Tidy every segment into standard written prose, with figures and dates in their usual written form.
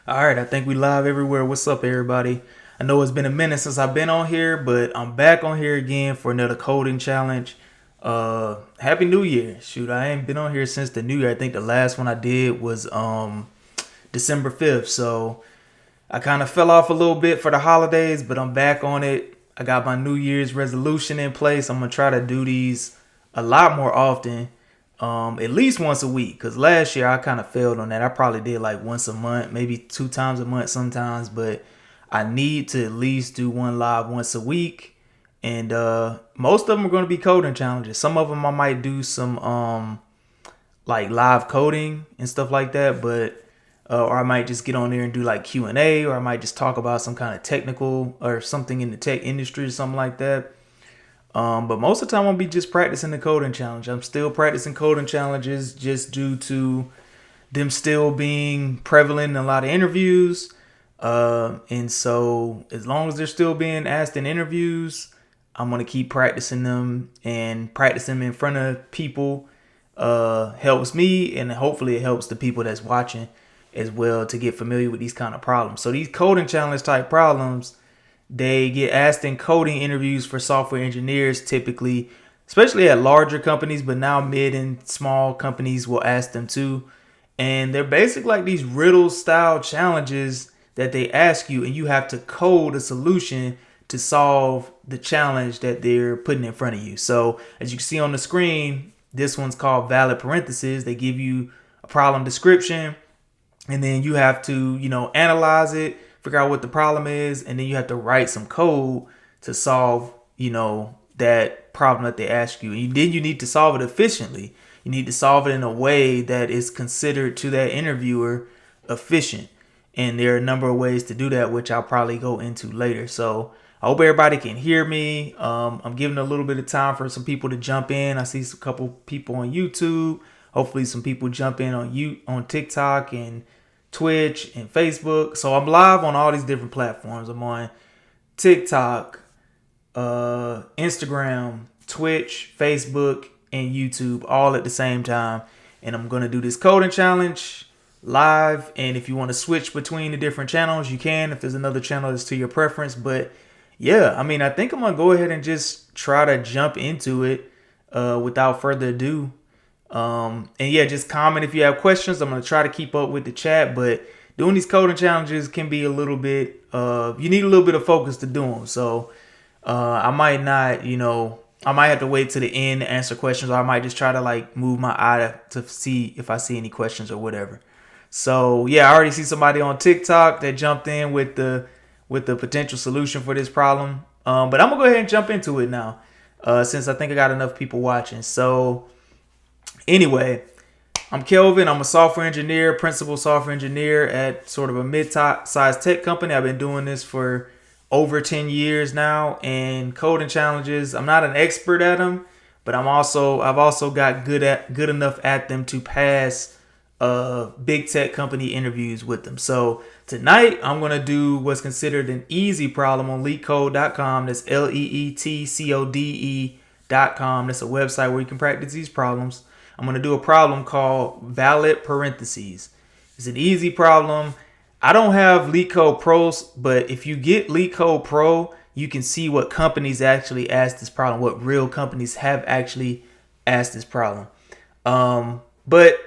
All right, I think we live everywhere. What's up, everybody? I know it's been a minute since I've been on here, but I'm back on here again for another coding challenge. Happy New Year! Shoot, I ain't been on here since the New Year. I think the last one I did was December 5th. So I kind of fell off a little bit for the holidays, but I'm back on it. I got my New Year's resolution in place. I'm gonna try to do these a lot more often, at least once a week. Cause last year I kind of failed on that. I probably did like once a month, maybe 2 times a month sometimes. But I need to at least do one live once a week, and most of them are going to be coding challenges. Some of them I might do some like live coding and stuff like that, but or I might just get on there and do like Q&A, or I might just talk about some kind of technical or something in the tech industry or something like that. But most of the time I'll be just practicing the coding challenge. I'm still practicing coding challenges just due to them still being prevalent in a lot of interviews. And so as long as they're still being asked in interviews, I'm gonna keep practicing them, and practicing them in front of people helps me, and hopefully it helps the people that's watching as well to get familiar with these kind of problems. So these coding challenge type problems, they get asked in coding interviews for software engineers typically, especially at larger companies, but now mid and small companies will ask them too. And they're basically like these riddle style challenges that they ask you, and you have to code a solution to solve the challenge that they're putting in front of you. So as you can see on the screen, this one's called valid parentheses. They give you a problem description, and then you have to, analyze it, figure out what the problem is, and then you have to write some code to solve, that problem that they ask you. And then you need to solve it efficiently. You need to solve it in a way that is considered to that interviewer efficient. And there are a number of ways to do that, which I'll probably go into later. So I hope everybody can hear me. I'm giving a little bit of time for some people to jump in. I see a couple people on YouTube. Hopefully some people jump in on TikTok and Twitch and Facebook. So I'm live on all these different platforms. I'm on TikTok, Instagram, Twitch, Facebook, and YouTube all at the same time. And I'm going to do this coding challenge live. And if you want to switch between the different channels, you can, if there's another channel that's to your preference. But yeah, I think I'm going to go ahead and just try to jump into it without further ado. And yeah, just comment if you have questions. I'm going to try to keep up with the chat, but doing these coding challenges can be a little bit, you need a little bit of focus to do them. So I might not, I might have to wait to the end to answer questions, or I might just try to like move my eye to see if I see any questions or whatever. So yeah, I already see somebody on TikTok that jumped in with the potential solution for this problem. But I'm gonna go ahead and jump into it now, since I think I got enough people watching. So anyway, I'm Kelvin. I'm a software engineer, principal software engineer at sort of a mid-sized tech company. I've been doing this for over 10 years now, and coding challenges, I'm not an expert at them, but I've also got good enough at them to pass big tech company interviews with them. So tonight I'm going to do what's considered an easy problem on LeetCode.com. That's LeetCode.com. That's a website where you can practice these problems. I'm going to do a problem called valid parentheses. It's an easy problem. I don't have LeetCode Pros, but if you get LeetCode Pro, you can see what companies actually asked this problem, what real companies have actually asked this problem. But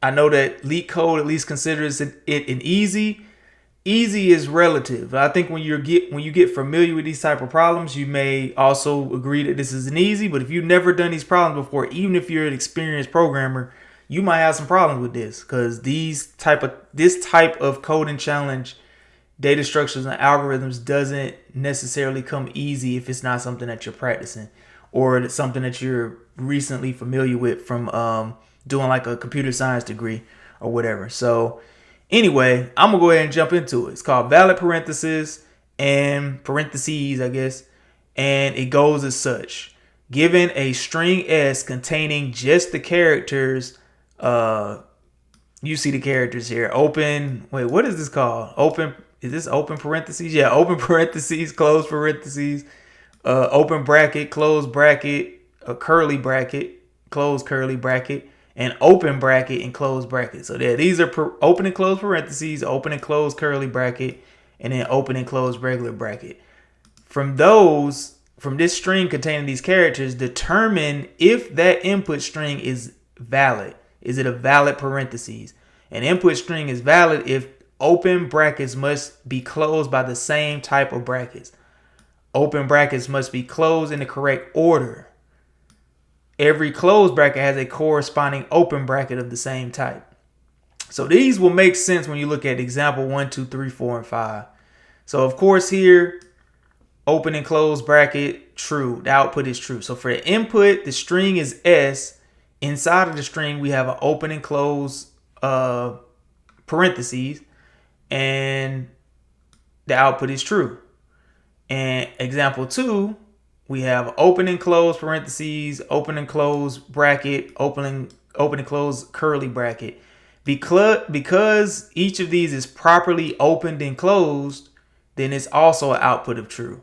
I know that LeetCode at least considers it an easy. Easy is relative. I think when you get familiar with these type of problems, you may also agree that this is an easy. But if you've never done these problems before, even if you're an experienced programmer, you might have some problems with this, because this type of coding challenge, data structures and algorithms, doesn't necessarily come easy if it's not something that you're practicing, or it's something that you're recently familiar with from doing like a computer science degree or whatever. So anyway, I'm gonna go ahead and jump into it. It's called valid parentheses, and parentheses, I guess, and it goes as such: given a string S containing just the characters, you see the characters here. What is this called? Is this open parentheses? Yeah, open parentheses, close parentheses, open bracket, close bracket, a curly bracket, close curly bracket, and open bracket and close bracket. So these are open and close parentheses, open and close curly bracket, and then open and close regular bracket. From this string containing these characters, determine if that input string is valid. Is it a valid parentheses? An input string is valid if open brackets must be closed by the same type of brackets. Open brackets must be closed in the correct order. Every closed bracket has a corresponding open bracket of the same type. So these will make sense when you look at example 1, 2, 3, 4, and 5. So of course here, open and close bracket, true. The output is true. So for the input, the string is S. Inside of the string, we have an open and close parentheses, and the output is true. And example 2, we have open and close parentheses, open and close bracket, open and close curly bracket. Because each of these is properly opened and closed, then it's also an output of true.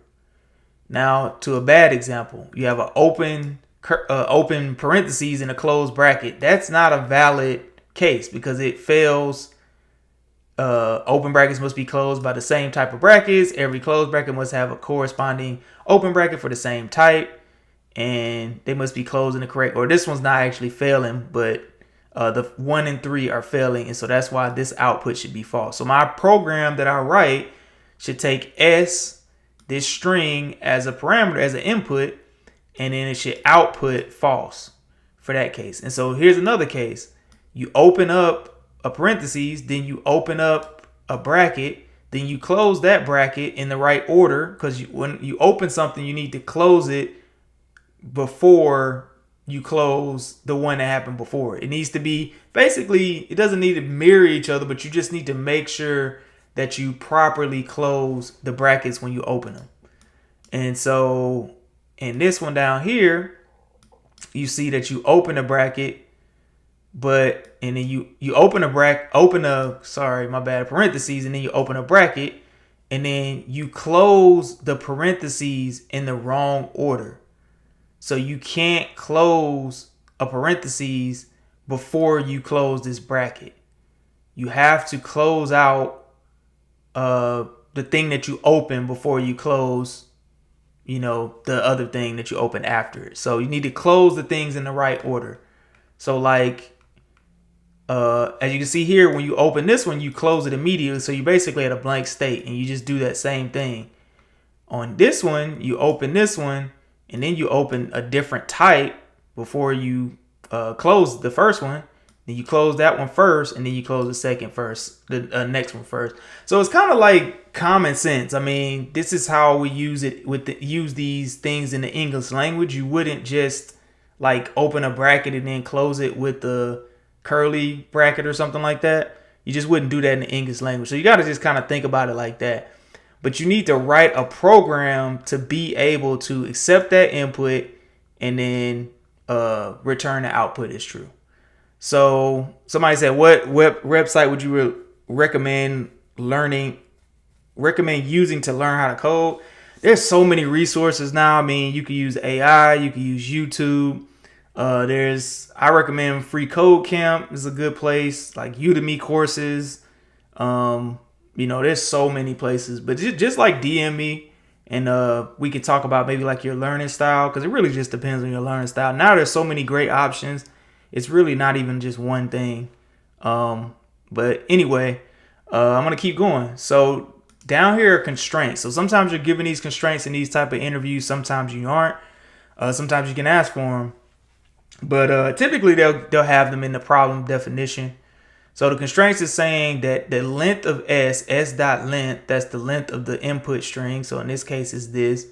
Now to a bad example, you have an open parentheses and a closed bracket. That's not a valid case because it fails. Open brackets must be closed by the same type of brackets. Every closed bracket must have a corresponding open bracket for the same type, and they must be closed in the correct order. This one's not actually failing, but the 1 and 3 are failing, and so that's why this output should be false. So my program that I write should take S, this string, as a parameter, as an input, and then it should output false for that case. And so here's another case. You open up a parentheses, then you open up a bracket, then you close that bracket in the right order, because when you open something, you need to close it before you close the one that happened before. It needs to be, basically, it doesn't need to mirror each other, but you just need to make sure that you properly close the brackets when you open them. And so in this one down here, you see that you open a bracket, and then you open a parentheses, and then you open a bracket, and then you close the parentheses in the wrong order. So you can't close a parentheses before you close this bracket. You have to close out the thing that you open before you close, the other thing that you open after it. So you need to close the things in the right order. So like, as you can see here, when you open this one, you close it immediately. So you basically at a blank state, and you just do that same thing. On this one, you open this one, and then you open a different type before you close the first one. Then you close that one first, and then you close the next one first. So it's kind of like common sense. I mean, this is how we use it use these things in the English language. You wouldn't just like open a bracket and then close it with the curly bracket or something like that. You just wouldn't do that in the English language. So you got to just kind of think about it like that. But you need to write a program to be able to accept that input and then return the output as true. So somebody said, what website would you recommend using to learn how to code? There's so many resources now. I mean, you can use AI, you can use YouTube. I recommend Free Code Camp is a good place, like Udemy courses. There's so many places, but just like DM me, and we can talk about maybe like your learning style, because it really just depends on your learning style. Now there's so many great options. It's really not even just one thing. But anyway, I'm going to keep going. So down here are constraints. So sometimes you're given these constraints in these type of interviews. Sometimes you aren't. Sometimes you can ask for them. But typically they'll have them in the problem definition. So the constraints is saying that the length of s.length, that's the length of the input string. So in this case is this,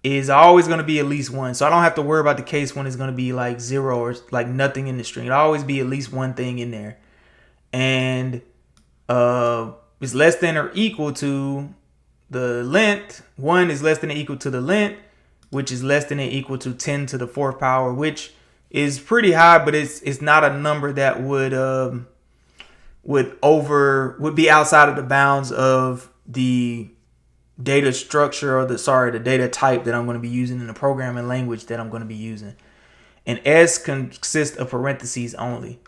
is always going to be at least 1. So I don't have to worry about the case when it's going to be like 0 or like nothing in the string. It'll always be at least one thing in there. And it's less than or equal to the length. 1 is less than or equal to the length, which is less than or equal to 10 to the 4th power, which is pretty high, but it's not a number that would be outside of the bounds of the data structure or the data type that I'm going to be using in the programming language that I'm going to be using. and S consists of parentheses only.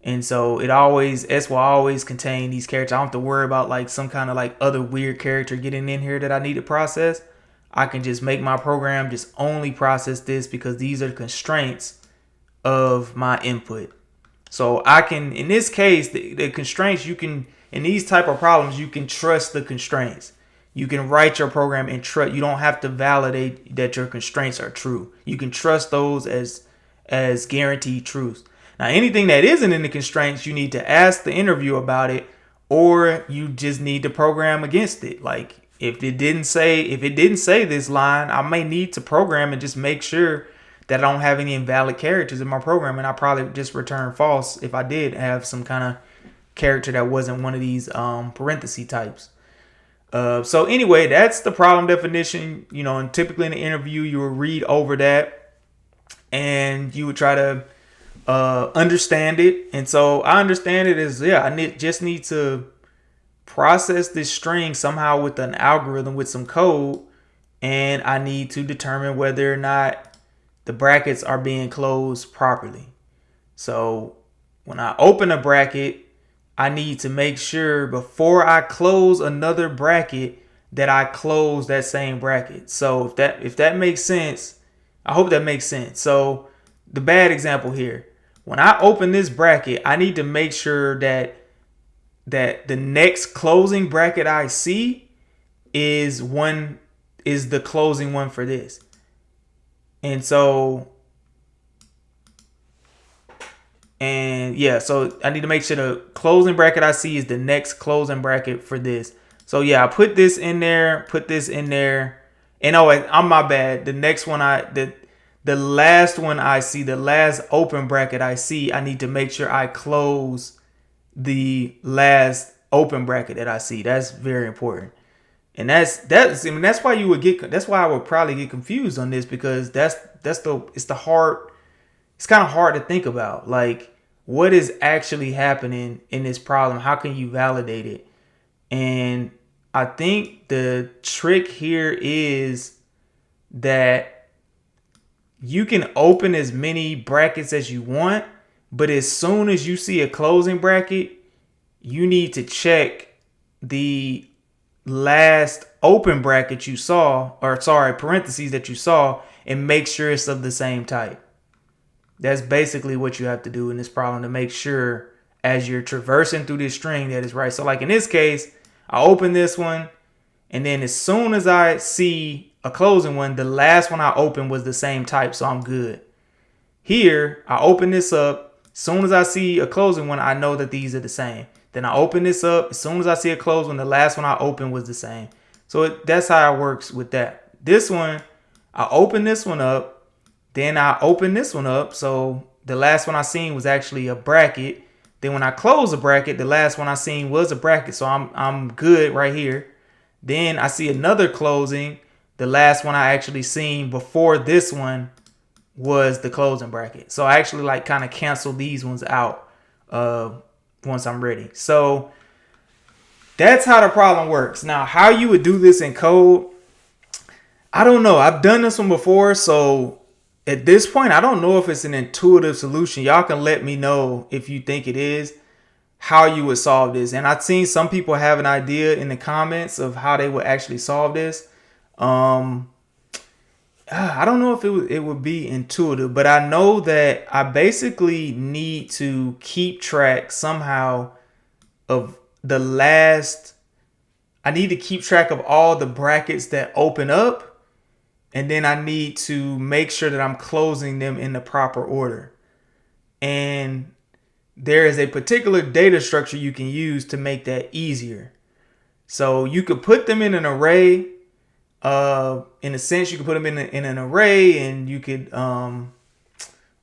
And so S will always contain these characters. I don't have to worry about like some kind of like other weird character getting in here that I need to process. I can just make my program just only process this because these are the constraints of my input. So I can, in this case, the constraints, you can, in these type of problems, you can trust the constraints. You can write your program and trust. You don't have to validate that your constraints are true. You can trust those as guaranteed truths. Now, anything that isn't in the constraints, you need to ask the interview about it, or you just need to program against it. Like if it didn't say this line, I may need to program and just make sure that I don't have any invalid characters in my program, and I probably just return false if I did have some kind of character that wasn't one of these parenthesis types. So anyway, that's the problem definition. And typically in the interview, you will read over that, and you would try to understand it. And so I understand it as, just need to process this string somehow with an algorithm with some code, and I need to determine whether or not the brackets are being closed properly. So when I open a bracket, I need to make sure before I close another bracket that I close that same bracket. So if that makes sense, I hope that makes sense. So the bad example here, when I open this bracket, I need to make sure that the next closing bracket I see is the closing one for this. And so so I need to make sure the closing bracket I see is the next closing bracket for this. So I put this in there, and I'm my bad. The next one the last one I see, the last open bracket I see, I need to make sure I close the last open bracket that I see. That's very important. And that's why I would probably get confused on this, because it's kind of hard to think about, like, what is actually happening in this problem? How can you validate it? And I think the trick here is that you can open as many brackets as you want, but as soon as you see a closing bracket, you need to check the last open bracket you saw, parentheses that you saw, and make sure it's of the same type. That's basically what you have to do in this problem to make sure as you're traversing through this string that is right. So like in this case, I open this one, and then as soon as I see a closing one, the last one I opened was the same type, so I'm good. Here, I open this up. As soon as I see a closing one, I know that these are the same. Then I open this up. As soon as I see a closed one, the last one I opened was the same. So that's how it works with that. This one, I open this one up. Then I open this one up. So the last one I seen was actually a bracket. Then when I close a bracket, the last one I seen was a bracket. So I'm good right here. Then I see another closing. The last one I actually seen before this one was the closing bracket. So I actually like kind of cancel these ones out once I'm ready. So that's how the problem works. Now, how you would do this in code, I don't know. I've done this one before, so at this point, I don't know if it's an intuitive solution. Y'all can let me know if you think it is, how you would solve this. And I've seen some people have an idea in the comments of how they would actually solve this. I don't know if it would be intuitive, but I know that I basically need to keep track somehow of I need to keep track of all the brackets that open up, and then I need to make sure that I'm closing them in the proper order. And there is a particular data structure you can use to make that easier. So you could put them in an array. In a sense, you could put them in an array, and you could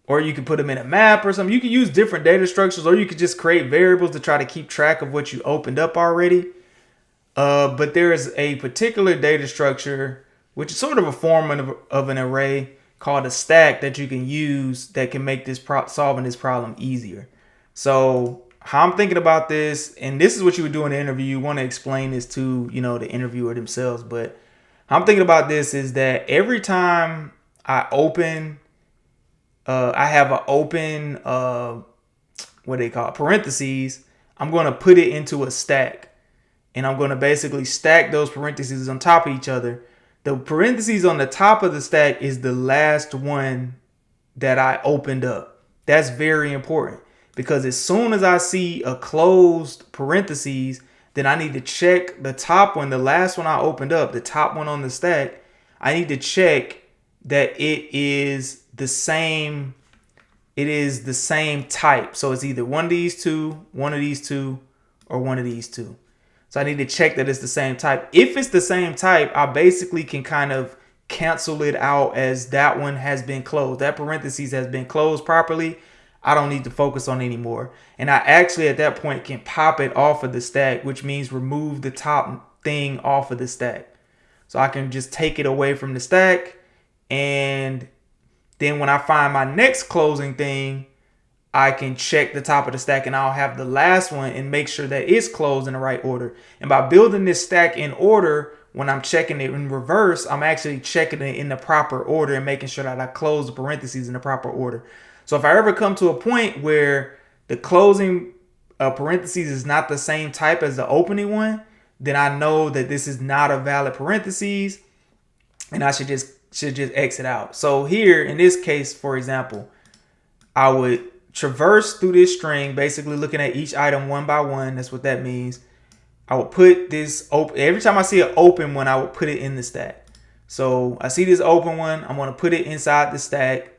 or you could put them in a map or something. You could use different data structures, or you could just create variables to try to keep track of what you opened up already. But there is a particular data structure, which is sort of a form of an array, called a stack, that you can use that can make this solving this problem easier. So how I'm thinking about this, and this is what you would do in the interview. You want to explain this to, the interviewer themselves, but how I'm thinking about this is that every time I open I have an open, what they call it, parentheses. I'm going to put it into a stack. And I'm going to basically stack those parentheses on top of each other. The parentheses on the top of the stack is the last one that I opened up. That's very important because as soon as I see a closed parentheses, then I need to check the top one, the last one I opened up, the top one on the stack. I need to check that it is the same type. So it's either one of these two, or one of these two. So I need to check that it's the same type. If it's the same type, I basically can kind of cancel it out as that one has been closed. That parentheses has been closed properly. I don't need to focus on it anymore. And I actually at that point can pop it off of the stack, which means remove the top thing off of the stack. So I can just take it away from the stack. And then when I find my next closing thing, I can check the top of the stack and I'll have the last one and make sure that it's closed in the right order. And by building this stack in order, when I'm checking it in reverse, I'm actually checking it in the proper order and making sure that I close the parentheses in the proper order. So if I ever come to a point where the closing parentheses is not the same type as the opening one, then I know that this is not a valid parentheses and I should just exit out. So here in this case, for example, I would traverse through this string, basically looking at each item one by one. That's what that means. I will put this open. Every time I see an open one, I will put it in the stack. So I see this open one. I'm going to put it inside the stack.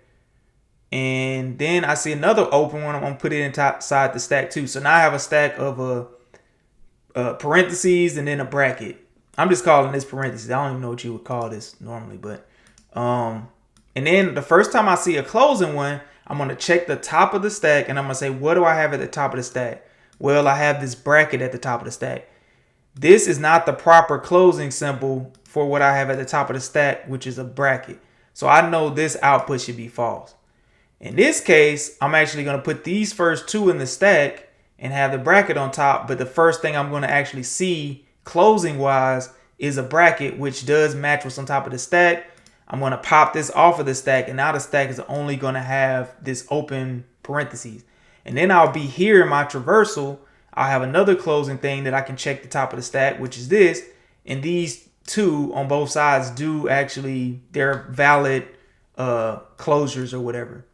And then I see another open one. I'm going to put it inside the stack too. So now I have a stack of parentheses and then a bracket. I'm just calling this parentheses. I don't even know what you would call this normally, but and then the first time I see a closing one, I'm going to check the top of the stack and I'm going to say, what do I have at the top of the stack? Well, I have this bracket at the top of the stack. This is not the proper closing symbol for what I have at the top of the stack, which is a bracket. So I know this output should be false. In this case, I'm actually going to put these first two in the stack and have the bracket on top. But the first thing I'm going to actually see closing wise is a bracket, which does match what's on top of the stack. I'm going to pop this off of the stack. And now the stack is only going to have this open parentheses. And then I'll be here in my traversal. I'll have another closing thing that I can check the top of the stack, which is this. And these two on both sides do actually, they're valid closures or whatever.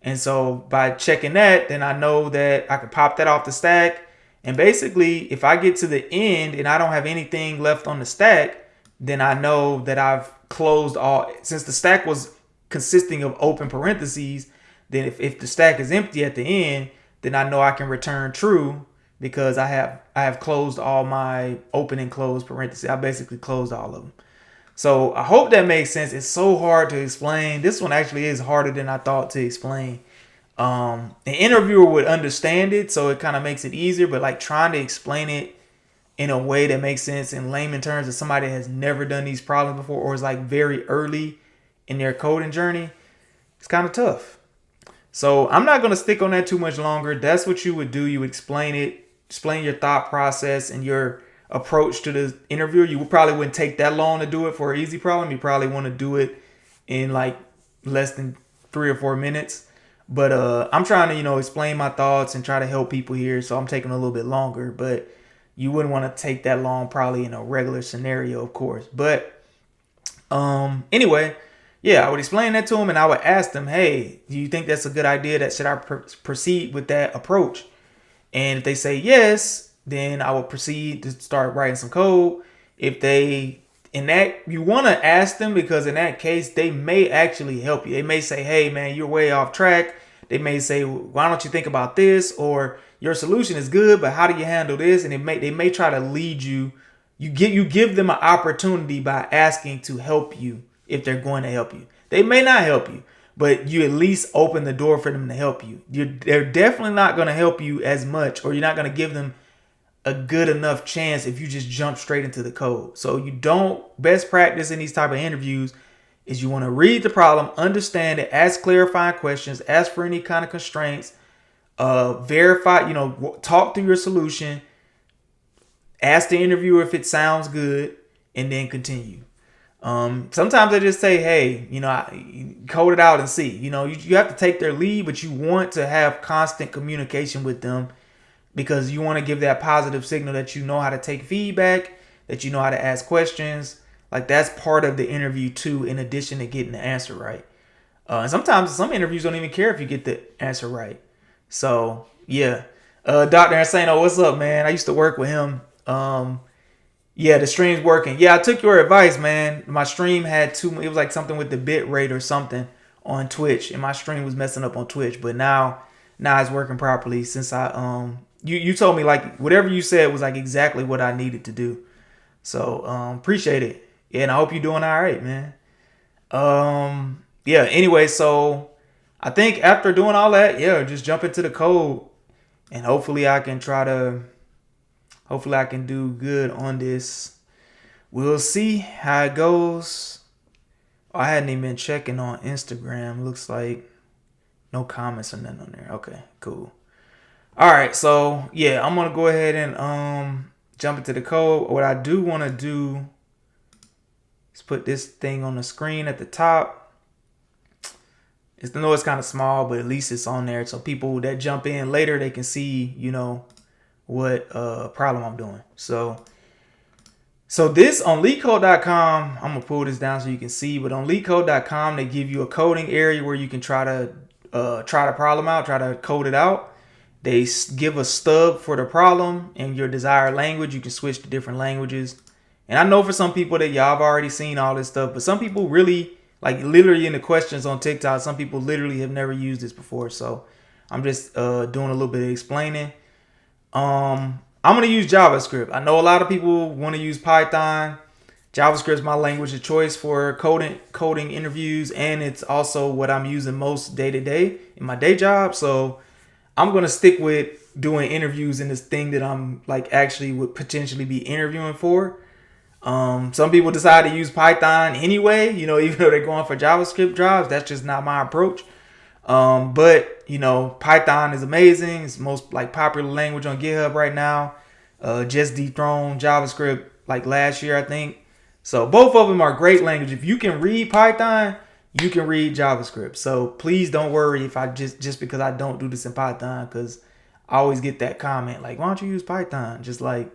And so by checking that, then I know that I can pop that off the stack. And basically, if I get to the end and I don't have anything left on the stack, then I know that I've closed all. Since the stack was consisting of open parentheses, then if the stack is empty at the end, then I know I can return true because I have closed all my open and closed parentheses. I basically closed all of them. So I hope that makes sense. It's so hard to explain. This one actually is harder than I thought to explain. An interviewer would understand it, so it kind of makes it easier. But like trying to explain it in a way that makes sense in layman terms of somebody that has never done these problems before or is like very early in their coding journey, it's kind of tough. So I'm not going to stick on that too much longer. That's what you would do. You would explain your thought process and your approach to the interviewer. You probably wouldn't take that long to do it for an easy problem. You probably want to do it in like less than 3 or 4 minutes. But I'm trying to, explain my thoughts and try to help people here. So I'm taking a little bit longer, but you wouldn't want to take that long probably in a regular scenario, of course. But anyway, yeah, I would explain that to him and I would ask them, hey, do you think that's a good idea? That should I proceed with that approach? And if they say yes, then I will proceed to start writing some code. If they, you want to ask them because in that case, they may actually help you. They may say, hey man, you're way off track. They may say, why don't you think about this? Or your solution is good, but how do you handle this? And they may try to lead you. You give them an opportunity by asking to help you if they're going to help you. They may not help you, but you at least open the door for them to help you. They're definitely not going to help you as much, or you're not going to give them a good enough chance if you just jump straight into the code. So best practice in these type of interviews is you want to read the problem, understand it, ask clarifying questions, ask for any kind of constraints, verify, talk through your solution, ask the interviewer if it sounds good, and then continue. Sometimes they just say, hey, code it out and see. You have to take their lead, but you want to have constant communication with them because you want to give that positive signal that you know how to take feedback, that you know how to ask questions. Like that's part of the interview too, in addition to getting the answer right. And sometimes some interviews don't even care if you get the answer right. So yeah, Dr. Insano, what's up, man? I used to work with him. Yeah, the stream's working. Yeah, I took your advice, man. My stream had it was like something with the bit rate or something on Twitch, and my stream was messing up on Twitch. But now it's working properly since you told me like whatever you said was like exactly what I needed to do. So appreciate it. Yeah, and I hope you're doing all right, man. Yeah, anyway, so I think after doing all that, yeah, just jump into the code and hopefully I can do good on this. We'll see how it goes. Oh, I hadn't even been checking on Instagram. Looks like no comments or nothing on there. Okay, cool. All right, so yeah, I'm gonna go ahead and jump into the code. What I do want to do is put this thing on the screen at the top. I know it's kind of small, but at least it's on there, so people that jump in later they can see, what problem I'm doing. So this on LeetCode.com, I'm gonna pull this down so you can see. But on LeetCode.com, they give you a coding area where you can try the problem out, try to code it out. They give a stub for the problem and your desired language. You can switch to different languages. And I know for some people that y'all have already seen all this stuff, but some people really, like literally in the questions on TikTok, some people literally have never used this before. So I'm just doing a little bit of explaining. I'm gonna use JavaScript. I know a lot of people want to use Python. JavaScript is my language of choice for coding interviews, and it's also what I'm using most day to day in my day job. So I'm gonna stick with doing interviews in this thing that I'm like actually would potentially be interviewing for. Some people decide to use Python anyway, even though they're going for JavaScript jobs. That's just not my approach. But Python is amazing. It's the most like popular language on GitHub right now. Just dethroned JavaScript like last year, I think. So both of them are great language. If you can read Python, you can read JavaScript. So please don't worry if I just because I don't do this in Python, because I always get that comment like, why don't you use Python? Just like,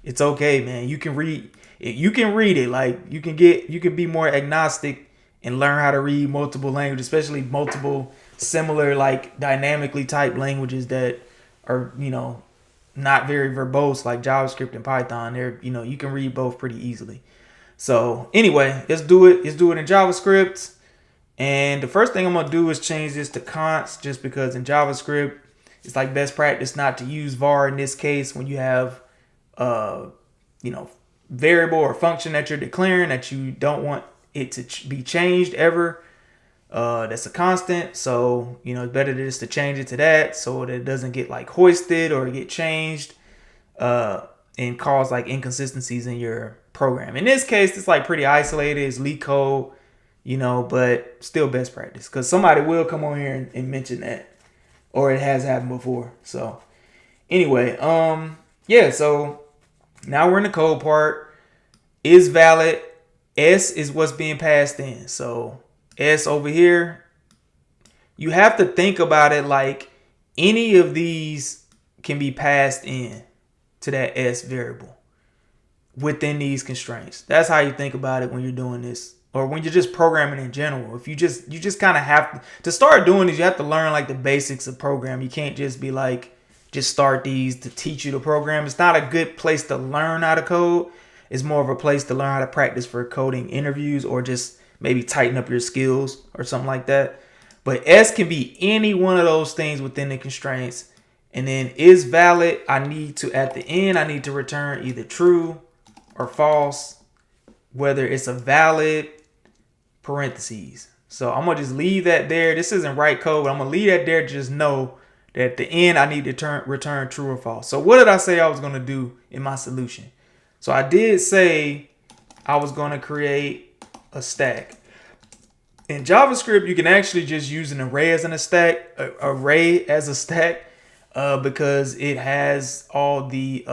it's okay, man. You can read it. Like you can be more agnostic and learn how to read multiple languages, especially multiple similar like dynamically typed languages that are not very verbose like JavaScript and Python. They're you can read both pretty easily. So anyway, let's do it in JavaScript. And the first thing I'm gonna do is change this to const, just because in JavaScript it's like best practice not to use var in this case when you have variable or function that you're declaring that you don't want it to be changed ever. That's a constant, so it's better just to change it to that so that it doesn't get like hoisted or get changed and cause like inconsistencies in your program. In this case, it's like pretty isolated. It's LeetCode, but still best practice because somebody will come on here and mention that, or it has happened before. So anyway, yeah. So now we're in the code part. Is valid. S is what's being passed in. So S over here, you have to think about it like any of these can be passed in to that S variable within these constraints. That's how you think about it when you're doing this, or when you're just programming in general. If you just kind of have to start doing this, you have to learn like the basics of programming. You can't just be like, just start these to teach you to program. It's not a good place to learn how to code. It's more of a place to learn how to practice for coding interviews, or just maybe tighten up your skills or something like that. But S can be any one of those things within the constraints. And then is valid, at the end, I need to return either true or false, whether it's a valid parentheses. So I'm going to just leave that there. This isn't right code, but I'm going to leave that there. Just know that at the end, I need to return true or false. So what did I say I was going to do in my solution? So I did say I was going to create a stack. In JavaScript, you can actually just use an array as a stack, because it has all the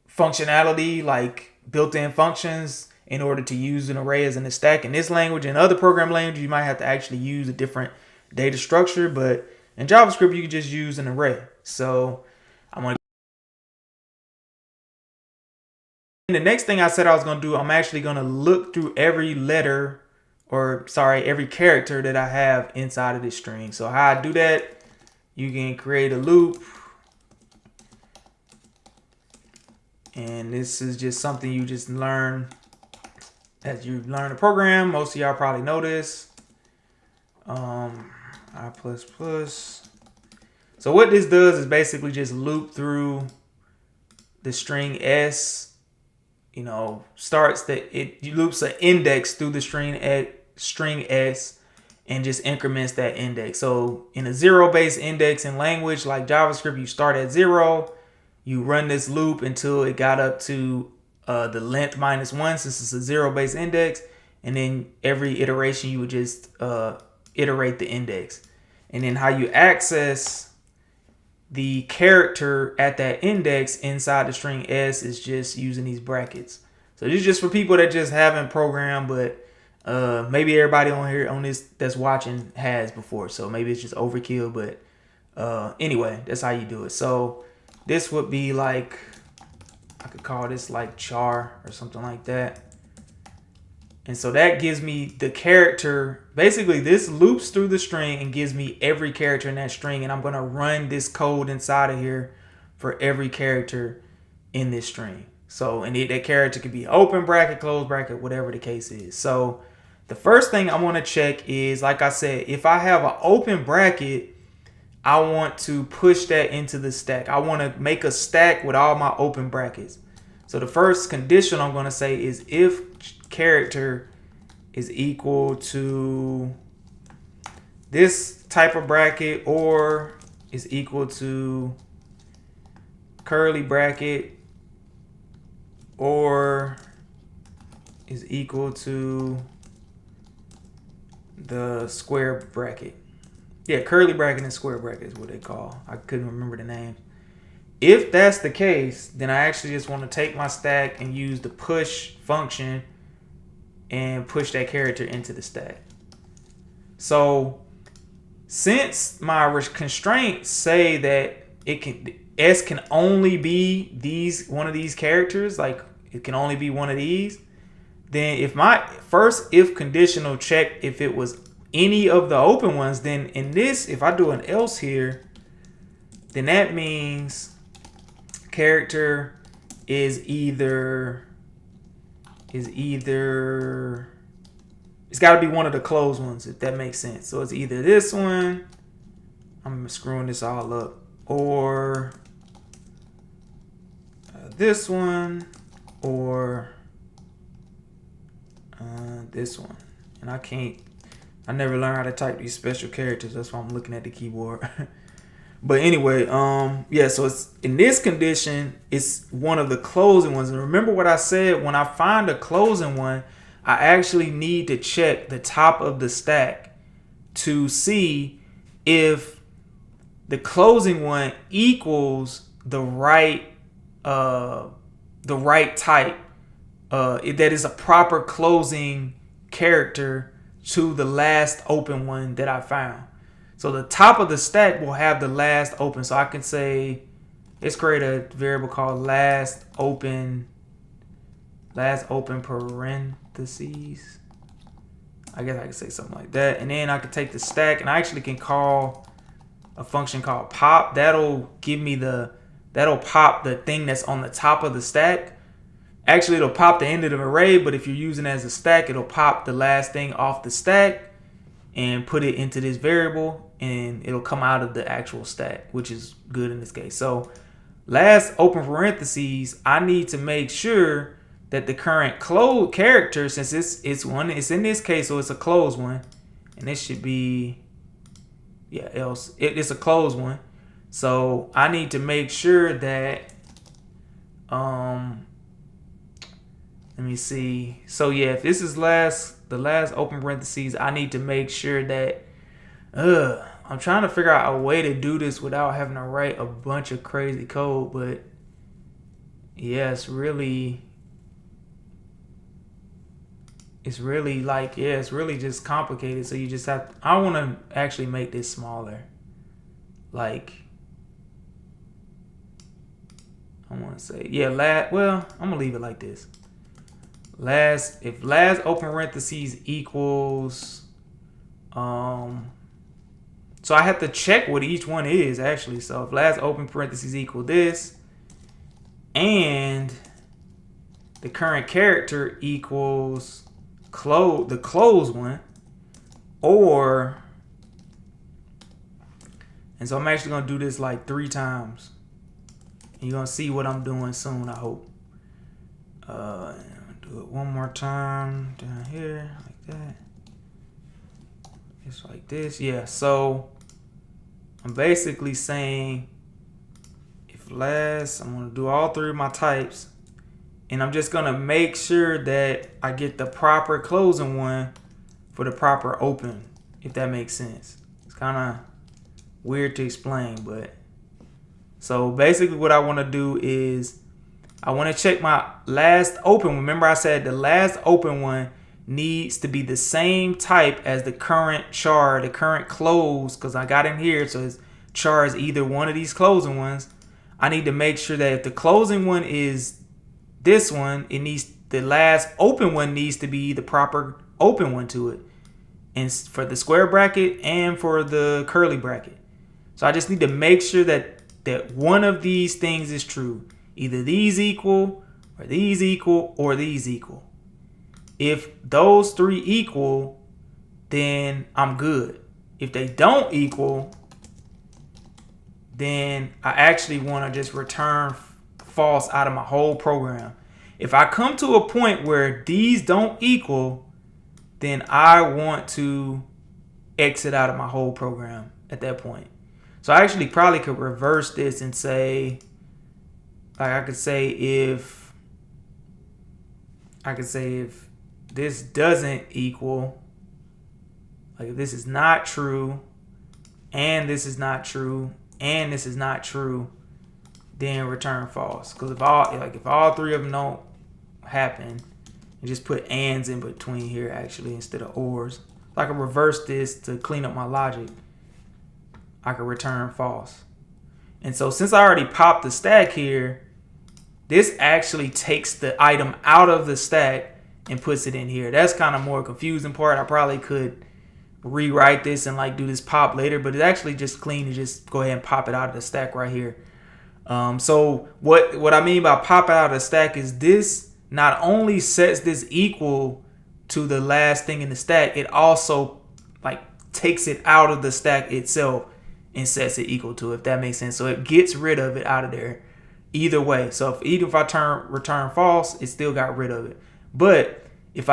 functionality like built-in functions in order to use an array as in a stack in this language. In other program languages, you might have to actually use a different data structure, but in JavaScript, you can just use an array. So I'm going to. The next thing I said I was going to do, I'm actually going to look through every letter, or sorry, every character that I have inside of this string. So how I do that, you can create a loop. And this is just something you just learn as you learn the program. Most of y'all probably know this. I++. So what this does is basically just loop through the string S. You know, it loops an index through the string S and just increments that index. So in a zero-based index in language like JavaScript, you start at 0. You run this loop until it got up to the length -1, since it's a zero-based index. And then every iteration, you would just iterate the index. And then how you access the character at that index inside the string S is just using these brackets. So this is just for people that just haven't programmed, but maybe everybody on this that's watching has before. So maybe it's just overkill, but anyway, that's how you do it. So this would be like, I could call this like char or something like that. And so that gives me the character. Basically, this loops through the string and gives me every character in that string. And I'm going to run this code inside of here for every character in this string. So, and that character could be open bracket, close bracket, whatever the case is. So the first thing I want to check is, like I said, if I have an open bracket, I want to push that into the stack. I want to make a stack with all my open brackets. So the first condition I'm going to say is if character is equal to this type of bracket or is equal to curly bracket or is equal to the square bracket. Yeah, curly bracket and square bracket is what they call. I couldn't remember the name. If that's the case, then I actually just want to take my stack and use the push function and push that character into the stack. So since my constraints say that S can only be one of these characters, like it can only be one of these, then if my first if conditional checked if it was any of the open ones, then in this, if I do an else here, then that means character is either it's got to be one of the closed ones, if that makes sense. So it's either this one, I'm screwing this all up, or this one, or this one. And I never learned how to type these special characters. That's why I'm looking at the keyboard. But anyway, yeah, so it's in this condition, it's one of the closing ones. And remember what I said, when I find a closing one, I actually need to check the top of the stack to see if the closing one equals the right type, that is a proper closing character to the last open one that I found. So the top of the stack will have the last open. So I can say, let's create a variable called last open parentheses. I guess I could say something like that. And then I could take the stack and I actually can call a function called pop. That'll pop the thing that's on the top of the stack. Actually, it'll pop the end of the array, but if you're using it as a stack, it'll pop the last thing off the stack and put it into this variable, and it'll come out of the actual stack, which is good in this case. So last open parentheses, I need to make sure that the current closed character, since it's in this case, so it's a closed one, and this should be, yeah, else it's a closed one. So I need to make sure that let me see. So yeah, if this is the last open parentheses, I need to make sure that I'm trying to figure out a way to do this without having to write a bunch of crazy code, but yeah, it's really it's really like, yeah, it's really just complicated. So you just have to, I want to actually make this smaller. Like, I want to say, yeah, well, I'm gonna leave it like this. If last open parentheses equals, so I have to check what each one is actually. So if last open parentheses equal this, and the current character equals the close one, or, and so I'm actually gonna do this like 3 times. And you're gonna see what I'm doing soon, I hope. Do it one more time down here like that. Just like this. Yeah, so I'm basically saying if last, I'm gonna do all 3 of my types, and I'm just gonna make sure that I get the proper closing one for the proper open, if that makes sense. It's kind of weird to explain, but so basically what I want to do is I want to check my last open one. Remember I said the last open one needs to be the same type as the current char, the current close, because I got in here, so it's char is either one of these closing ones. I need to make sure that if the closing one is this one, the last open one needs to be the proper open one to it, and for the square bracket and for the curly bracket. So I just need to make sure that one of these things is true. Either these equal, or these equal, or these equal. If those 3 equal, then I'm good. If they don't equal, then I actually want to just return false out of my whole program. If I come to a point where these don't equal, then I want to exit out of my whole program at that point. So I actually probably could reverse this and say, like I could say if this doesn't equal, like if this is not true, and this is not true, and this is not true, then return false. Because if all 3 of them don't happen, you just put ands in between here actually instead of ors. If I can reverse this to clean up my logic, I can return false. And so since I already popped the stack here, this actually takes the item out of the stack and puts it in here. That's kind of more confusing part. I probably could rewrite this and like do this pop later, but it's actually just clean to just go ahead and pop it out of the stack right here. So what I mean by pop it out of the stack is this not only sets this equal to the last thing in the stack, it also like takes it out of the stack itself and sets it equal to it, if that makes sense. So it gets rid of it out of there either way. So even if I return false, it still got rid of it. But if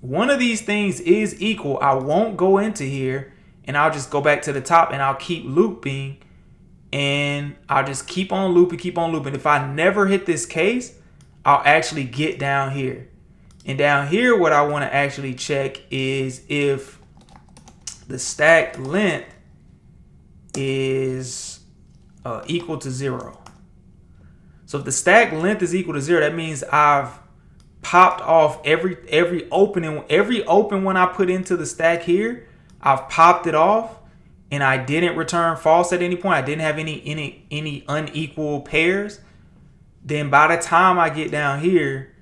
one of these things is equal, I won't go into here and I'll just go back to the top and I'll keep looping, and I'll just keep on looping. If I never hit this case, I'll actually get down here. And down here, what I want to actually check is if the stack length is equal to 0. So if the stack length is equal to 0, that means I've popped off every open one I put into the stack here. I've popped it off, and I didn't return false at any point. I didn't have any unequal pairs. Then by the time I get down here,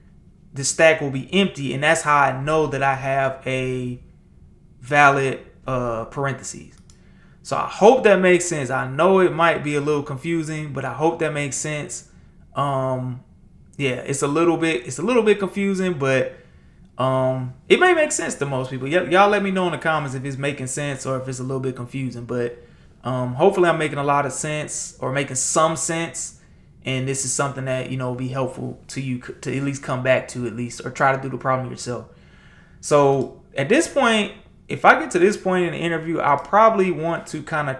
the stack will be empty, and that's how I know that I have a valid parentheses. So I hope that makes sense. I know it might be a little confusing, but I hope that makes sense. Yeah, it's a little bit confusing, but it may make sense to most people. Y'all let me know in the comments if it's making sense or if it's a little bit confusing. But hopefully I'm making a lot of sense, or making some sense, and this is something that will be helpful to you to at least come back to, at least, or try to do the problem yourself. So at this point, if I get to this point in the interview, I'll probably want to kind of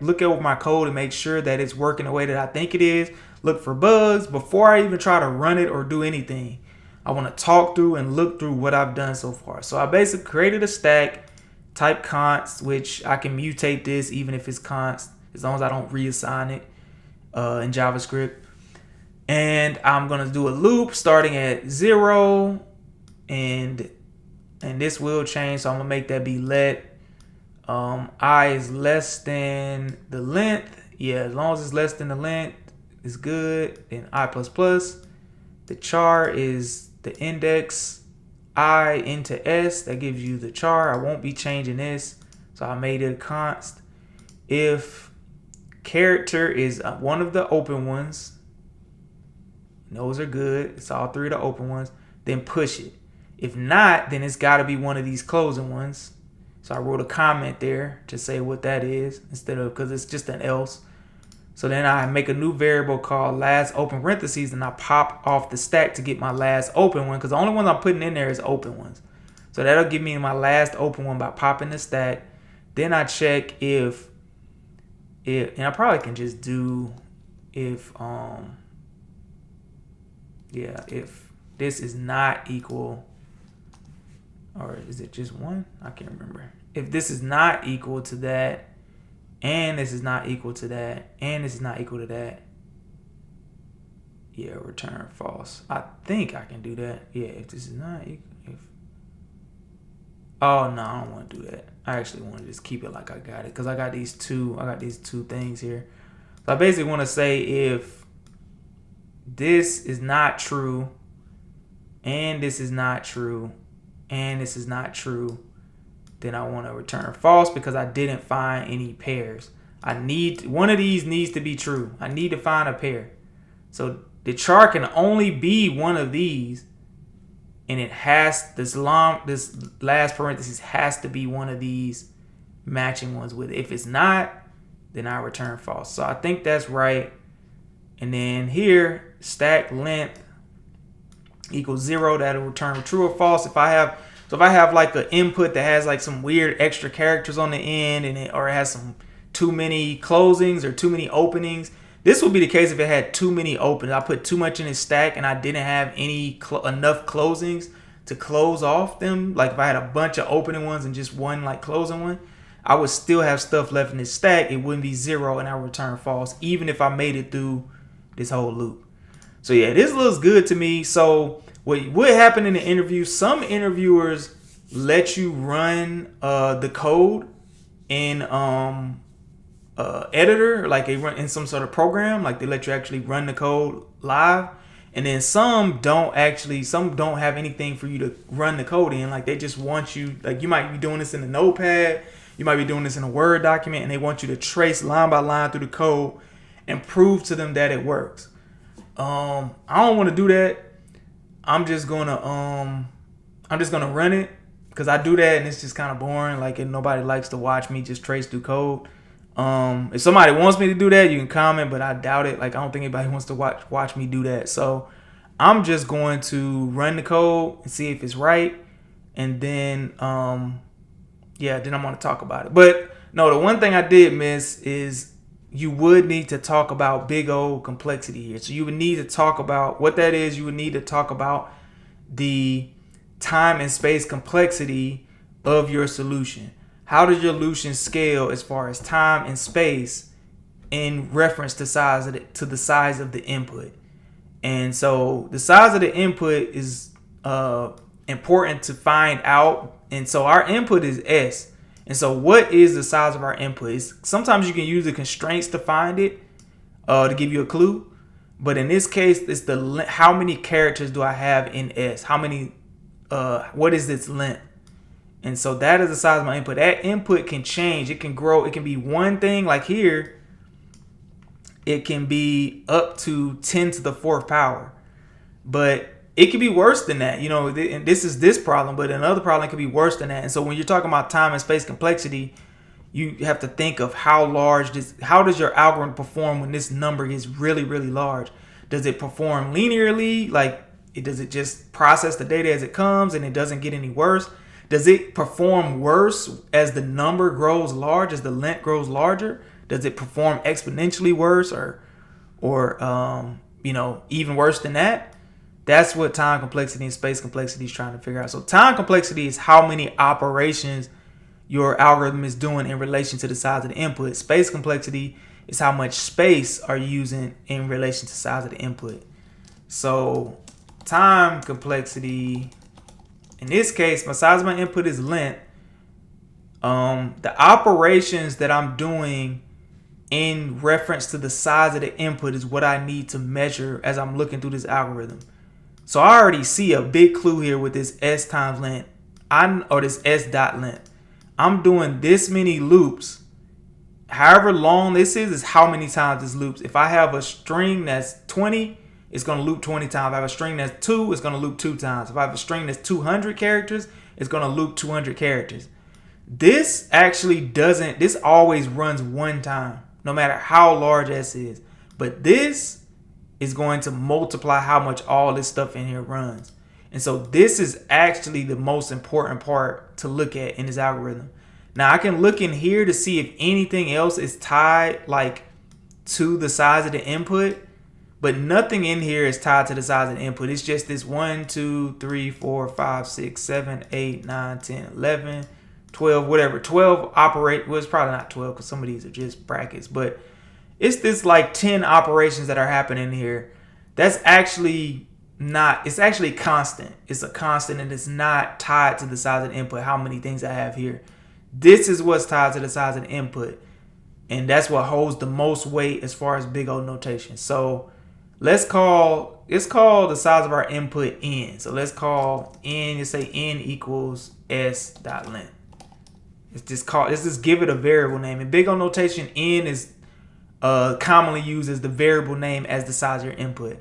look over my code and make sure that it's working the way that I think it is. Look for bugs before I even try to run it or do anything. I want to talk through and look through what I've done so far. So I basically created a stack, type const, which I can mutate this even if it's const, as long as I don't reassign it in JavaScript. And I'm going to do a loop starting at 0. and this will change, so I'm gonna make that be let I is less than the length. Yeah, as long as it's less than the length, it's good. Then I plus plus. The char is the index I into S. That gives you the char. I won't be changing this, so I made it a const. If character is one of the open ones, those are good. It's all three of the open ones. Then push it. If not, then it's got to be one of these closing ones. So I wrote a comment there to say what that is instead of, because it's just an else. So then I make a new variable called last open parentheses, and I pop off the stack to get my last open one, because the only ones I'm putting in there is open ones. So that'll give me my last open one by popping the stack. Then I check if and I probably can just do if if this is not equal, or is it just one? I can't remember. If this is not equal to that, and this is not equal to that, and this is not equal to that, yeah, return false. I think I can do that. Yeah, if this is not equal, oh no, I don't want to do that. I actually want to just keep it like I got it, because I got these two things here. So I basically want to say if this is not true, and this is not true, and this is not true, then I want to return false, because I didn't find any pairs. One of these needs to be true. I need to find a pair. So the char can only be one of these, and it has this last parentheses has to be one of these matching ones with it. If it's not, then I return false. So I think that's right. And then here, stack length equals 0. That'll return true or false. If I have like an input that has like some weird extra characters on the end, or it has some too many closings or too many openings. This would be the case if it had too many openings. I put too much in its stack and I didn't have enough closings to close off them. Like if I had a bunch of opening ones and just one like closing one, I would still have stuff left in this stack. It wouldn't be 0 and I would return false, even if I made it through this whole loop. So yeah, this looks good to me. So what happened in the interview, some interviewers let you run the code in editor, like they run in some sort of program, like they let you actually run the code live. And then some don't have anything for you to run the code in. Like they just want you, like you might be doing this in a notepad, you might be doing this in a Word document, and they want you to trace line by line through the code and prove to them that it works. I don't want to do that. I'm just gonna run it, because I do that and it's just kind of boring. Like, and nobody likes to watch me just trace through code. If somebody wants me to do that, you can comment, but I doubt it. Like, I don't think anybody wants to watch me do that. So I'm just going to run the code and see if it's right, and then then I'm going to talk about it. But no, the one thing I did miss is you would need to talk about big old complexity here. So you would need to talk about what that is. You would need to talk about the time and space complexity of your solution. How does your solution scale as far as time and space in reference to the size of the input? And so the size of the input is important to find out. And so our input is S. And so what is the size of our input? Sometimes you can use the constraints to find it, to give you a clue. But in this case, it's how many characters do I have in S? What is its length? And so that is the size of my input. That input can change. It can grow. It can be one thing, like here. It can be up to 10 to the 4th power. But it could be worse than that, and this is this problem, but another problem could be worse than that. And so when you're talking about time and space complexity, you have to think of how does your algorithm perform when this number is really, really large? Does it perform linearly? Like, does it just process the data as it comes and it doesn't get any worse? Does it perform worse as the number grows large, as the length grows larger? Does it perform exponentially worse or even worse than that? That's what time complexity and space complexity is trying to figure out. So time complexity is how many operations your algorithm is doing in relation to the size of the input. Space complexity is how much space are you using in relation to the size of the input. So time complexity In this case, my size of my input is length. The operations that I'm doing in reference to the size of the input is what I need to measure as I'm looking through this algorithm. So I already see a big clue here with this s times length, or this s dot length. I'm doing this many loops. However long this is how many times this loops. If I have a string that's 20, it's going to loop 20 times. If I have a string that's 2, it's going to loop 2 times. If I have a string that's 200 characters, it's going to loop 200 characters. This actually doesn't, this always runs one time, no matter how large S is. But this is going to multiply how much all this stuff in here runs. And so this is actually the most important part to look at in this algorithm. Now I can look in here to see if anything else is tied like to the size of the input, but nothing in here is tied to the size of the input. It's just this 1, 2, 3, 4, 5, 6, 7, 8, 9, 10, 11, 12, whatever. 12 operate, well, it's probably not 12 because some of these are just brackets, but it's this like 10 operations that are happening here. That's actually not, it's actually constant. It's a constant and it's not tied to the size of the input, how many things I have here. This is what's tied to the size of the input. And that's what holds the most weight as far as big O notation. So let's call the size of our input n. So let's call n, you say n equals s dot length. Let's just give it a variable name. In big O notation, n is commonly used as the variable name as the size of your input.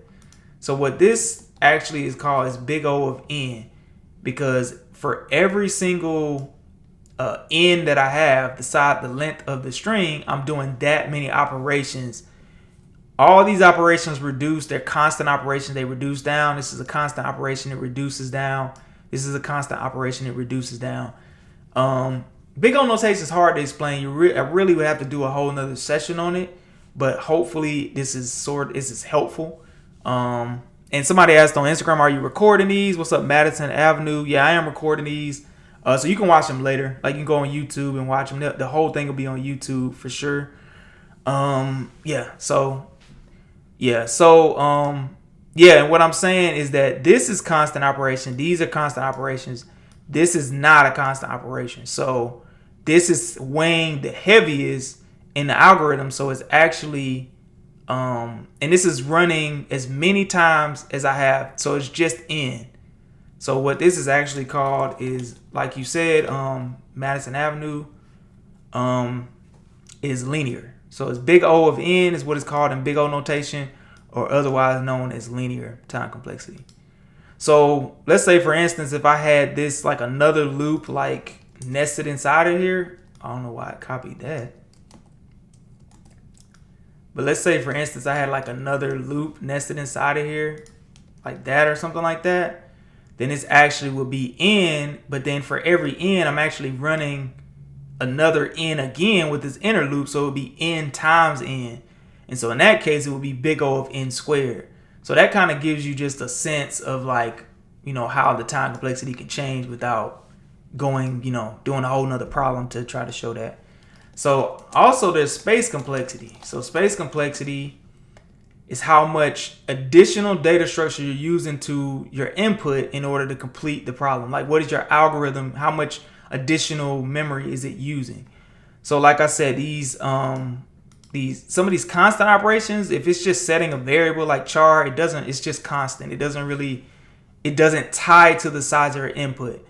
So what this actually is called is big O of n, because for every single n that I have, the length of the string, I'm doing that many operations. All these operations reduce, they're constant operations, they reduce down. This is a constant operation, it reduces down. This is a constant operation, it reduces down. Big O notation is hard to explain. I really would have to do a whole nother session on it, but hopefully this is helpful. And somebody asked on Instagram, are you recording these? What's up, Madison Avenue? Yeah, I am recording these. So you can watch them later. Like you can go on YouTube and watch them. The whole thing will be on YouTube for sure. And what I'm saying is that this is constant operation. These are constant operations. This is not a constant operation. So this is weighing the heaviest in the algorithm. So it's actually, and this is running as many times as I have. So it's just n. So what this is actually called is, like you said, Madison Avenue, is linear. So it's big O of n is what it's called in big O notation, or otherwise known as linear time complexity. So let's say, for instance, if I had this like another loop like nested inside of here, I don't know why I copied that. But let's say, for instance, I had like another loop nested inside of here, like that or something like that. Then this actually will be n, but then for every n, I'm actually running another n again with this inner loop, so it would be n times n. And so in that case, it would be big O of n squared. So that kind of gives you just a sense of like, how the time complexity can change without going, doing a whole nother problem to try to show that. So also there's space complexity. So space complexity is how much additional data structure you're using to your input in order to complete the problem. Like, what is your algorithm? How much additional memory is it using? So like I said, some of these constant operations, if it's just setting a variable like char, it's just constant. It doesn't tie to the size of our input.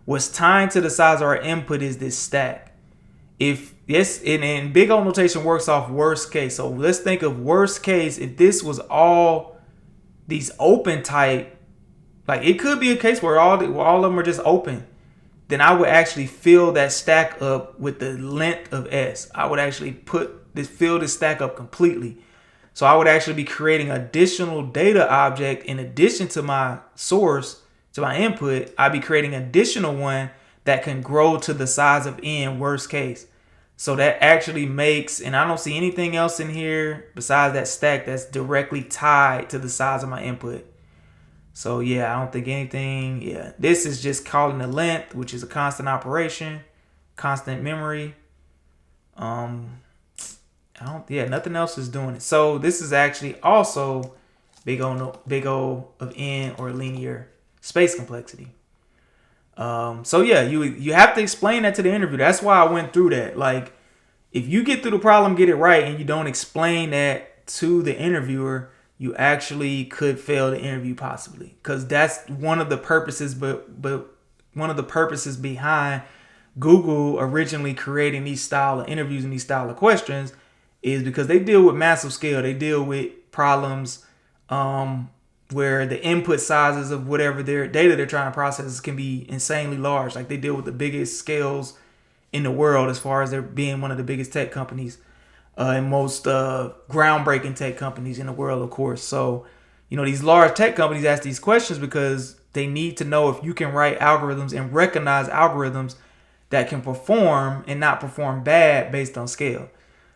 What's tying to the size of our input is this stack. If yes, and big O notation works off worst case. So let's think of worst case. If this was all these open type, like it could be a case where all of them are just open, then I would actually fill that stack up with the length of S. I would actually fill this stack up completely. So I would actually be creating additional data object in addition to my source, to my input. I'd be creating an additional one that can grow to the size of n, worst case. So that actually makes, and I don't see anything else in here besides that stack that's directly tied to the size of my input. So yeah, I don't think anything, this is just calling the length, which is a constant operation, constant memory. Nothing else is doing it. So this is actually also big O of n, or linear space complexity. So yeah, you have to explain that to the interviewer. That's why I went through that. Like, if you get through the problem, get it right, and you don't explain that to the interviewer, you actually could fail the interview possibly, because that's one of the purposes. But one of the purposes behind Google originally creating these style of interviews and these style of questions is because they deal with massive scale. They deal with problems where the input sizes of whatever their data they're trying to process can be insanely large. Like, they deal with the biggest scales in the world as far as they're being one of the biggest tech companies and most groundbreaking tech companies in the world, of course. So, these large tech companies ask these questions because they need to know if you can write algorithms and recognize algorithms that can perform and not perform bad based on scale.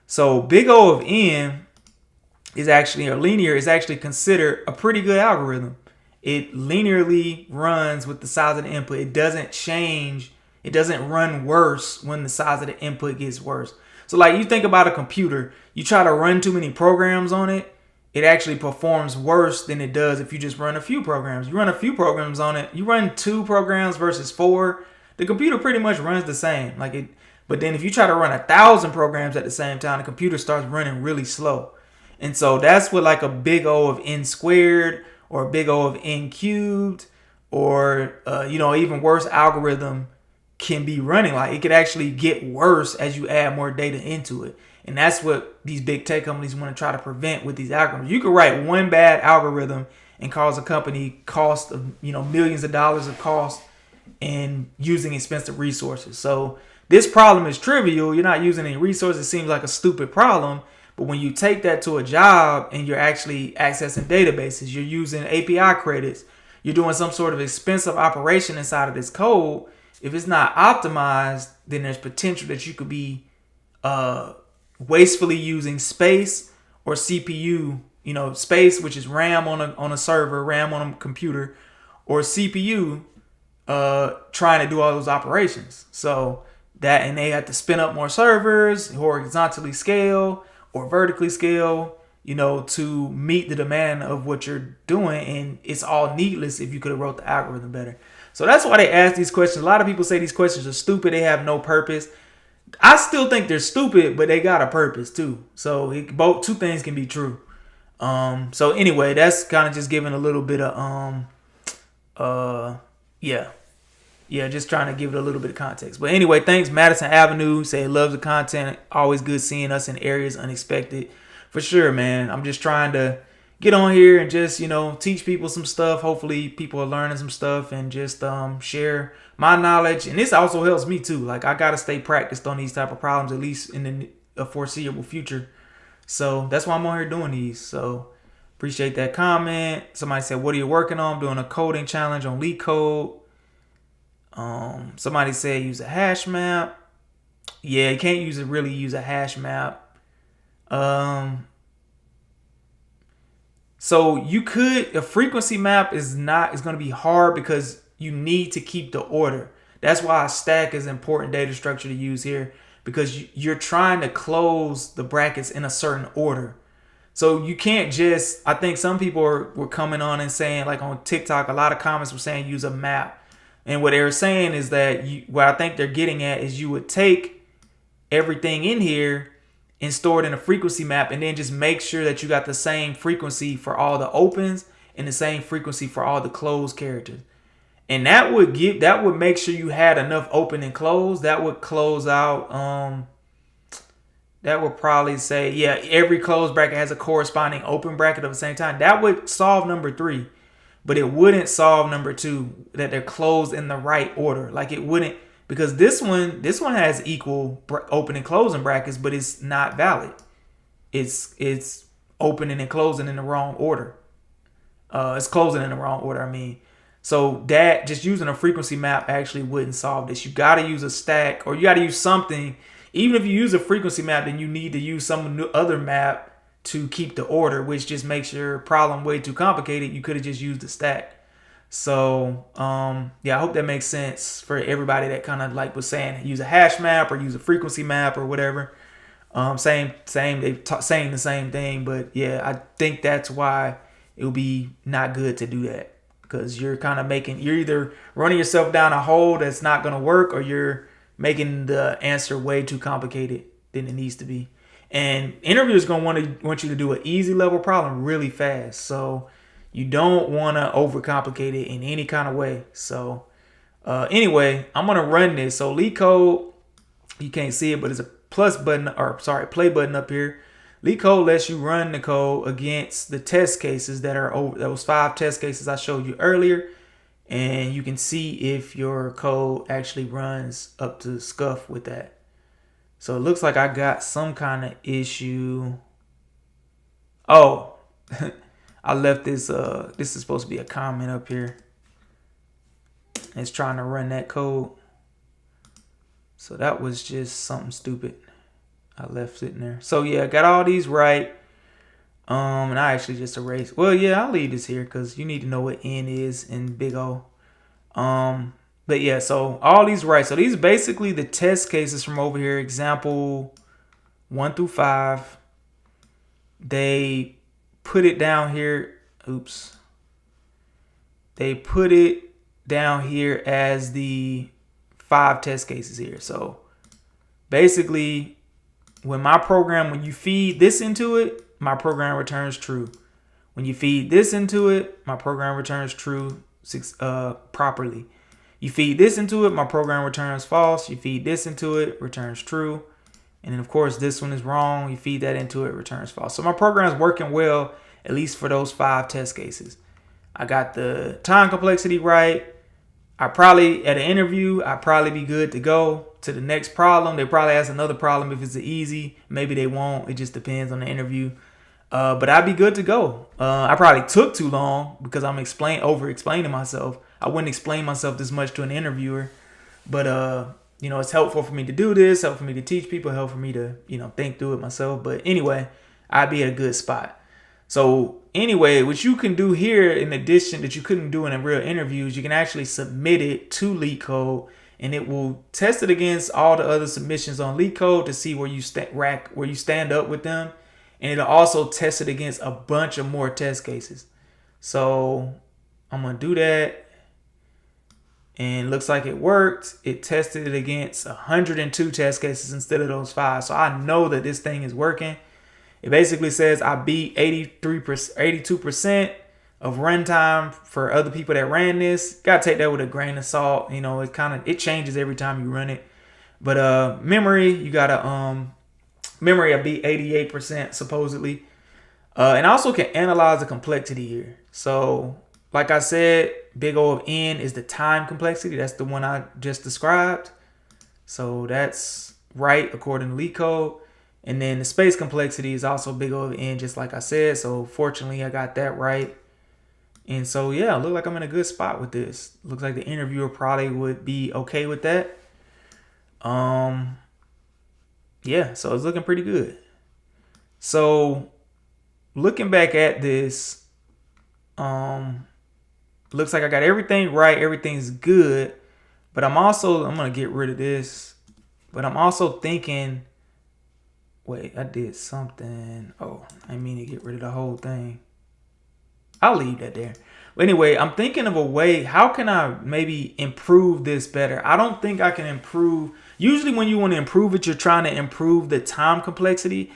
So big O of n is actually, or linear, is actually considered a pretty good algorithm. It linearly runs with the size of the input. It doesn't change. It doesn't run worse when the size of the input gets worse. So like, you think about a computer, you try to run too many programs on it, it actually performs worse than it does if you just run a few programs. You run a few programs on it, you run 2 programs versus 4, the computer pretty much runs the same. But then if you try to run 1,000 programs at the same time, the computer starts running really slow. And so that's what like a big O of n squared or a big O of n cubed or even worse algorithm can be running. Like, it could actually get worse as you add more data into it. And that's what these big tech companies want to try to prevent with these algorithms. You could write one bad algorithm and cause a company cost of millions of dollars of cost and using expensive resources. So this problem is trivial. You're not using any resources. It seems like a stupid problem. But when you take that to a job and you're actually accessing databases, you're using API credits, you're doing some sort of expensive operation inside of this code, if it's not optimized, then there's potential that you could be wastefully using space or CPU, space, which is RAM on a server, RAM on a computer, or CPU trying to do all those operations. So that, and they have to spin up more servers, horizontally scale or vertically scale, to meet the demand of what you're doing. And it's all needless if you could have wrote the algorithm better. So that's why they ask these questions. A lot of people say these questions are stupid. They have no purpose. I still think they're stupid, but they got a purpose too. So both two things can be true. So anyway, that's kind of just giving a little bit of just trying to give it a little bit of context. But anyway, thanks Madison Avenue. Say loves the content. Always good seeing us in areas unexpected. For sure, man. I'm just trying to get on here and just, teach people some stuff. Hopefully people are learning some stuff and just share my knowledge. And this also helps me too. Like, I got to stay practiced on these type of problems, at least in the foreseeable future. So that's why I'm on here doing these. So appreciate that comment. Somebody said, what are you working on? I'm doing a coding challenge on KG.code. Somebody said use a hash map. Yeah, you can't really use a hash map. So you could, a frequency map is going to be hard because you need to keep the order. That's why a stack is important data structure to use here, because you're trying to close the brackets in a certain order. So you can't just, I think some people were coming on and saying, like on TikTok, a lot of comments were saying use a map. And what they were saying is that what I think they're getting at is you would take everything in here and store it in a frequency map, and then just make sure that you got the same frequency for all the opens and the same frequency for all the closed characters. And that would make sure you had enough open and close. That would close out, that would probably say, yeah, every closed bracket has a corresponding open bracket at the same time. That would solve number 3, but it wouldn't solve number 2, that they're closed in the right order. Like, it wouldn't, because this one has equal open and closing brackets, but it's not valid. It's opening and closing in the wrong order. It's closing in the wrong order, I mean. So that, just using a frequency map actually wouldn't solve this. You got to use a stack, or you got to use something. Even if you use a frequency map, then you need to use some other map to keep the order, which just makes your problem way too complicated. You could have just used a stack. So, I hope that makes sense for everybody that kind of like was saying use a hash map or use a frequency map or whatever. Saying the same thing, but yeah, I think that's why it would be not good to do that. because you're either running yourself down a hole that's not going to work, or you're making the answer way too complicated than it needs to be. And interviewers going to want you to do an easy level problem really fast. So you don't want to overcomplicate it in any kind of way. So anyway, I'm going to run this. So LeetCode, you can't see it, but it's a play button up here. LeetCode lets you run the code against the test cases that are over those 5 test cases I showed you earlier. And you can see if your code actually runs up to scuff with that. So it looks like I got some kind of issue. Oh, I left this. This is supposed to be a comment up here. It's trying to run that code. So that was just something stupid I left sitting there. So yeah, I got all these right. And I actually just erased. Well, yeah, I'll leave this here because you need to know what N is in big O. But yeah, so all these right. So these are basically the test cases from over here. Example 1 through 5. They put it down here. Oops. They put it down here as the 5 test cases here. So basically, when you feed this into it, my program returns true. When you feed this into it, my program returns true properly. You feed this into it, my program returns false. You feed this into it, returns true. And then, of course, this one is wrong. You feed that into it, returns false. So my program is working well, at least for those 5 test cases. I got the time complexity right. At an interview, I'd probably be good to go to the next problem. They probably ask another problem if it's easy. Maybe they won't. It just depends on the interview. But I'd be good to go. I probably took too long because I'm over-explaining myself. I wouldn't explain myself this much to an interviewer. But, it's helpful for me to do this, helpful for me to teach people, helpful for me to, think through it myself. But anyway, I'd be at a good spot. So anyway, what you can do here, in addition that you couldn't do in a real interview, is you can actually submit it to LeetCode, and it will test it against all the other submissions on LeetCode to see where you stand up with them. And it'll also test it against a bunch of more test cases. So I'm going to do that. And it looks like it worked. It tested it against 102 test cases instead of those 5. So I know that this thing is working. It basically says I beat 82% of runtime for other people that ran this. Got to take that with a grain of salt. It changes every time you run it. But memory, you got to memory I beat 88% supposedly. And I also can analyze the complexity here. So like I said, big O of N is the time complexity. That's the one I just described. So that's right according to LeetCode. And then the space complexity is also big O of N, just like I said. So fortunately, I got that right. And so, yeah, look like I'm in a good spot with this. Looks like the interviewer probably would be okay with that. Yeah, so it's looking pretty good. So looking back at this, looks like I got everything right. Everything's good. But I'm going to get rid of this. But I'm also thinking, wait, I did something. Oh, I mean to get rid of the whole thing. I'll leave that there. But anyway, I'm thinking of a way. How can I maybe improve this better? I don't think I can improve. Usually when you want to improve it, you're trying to improve the time complexity.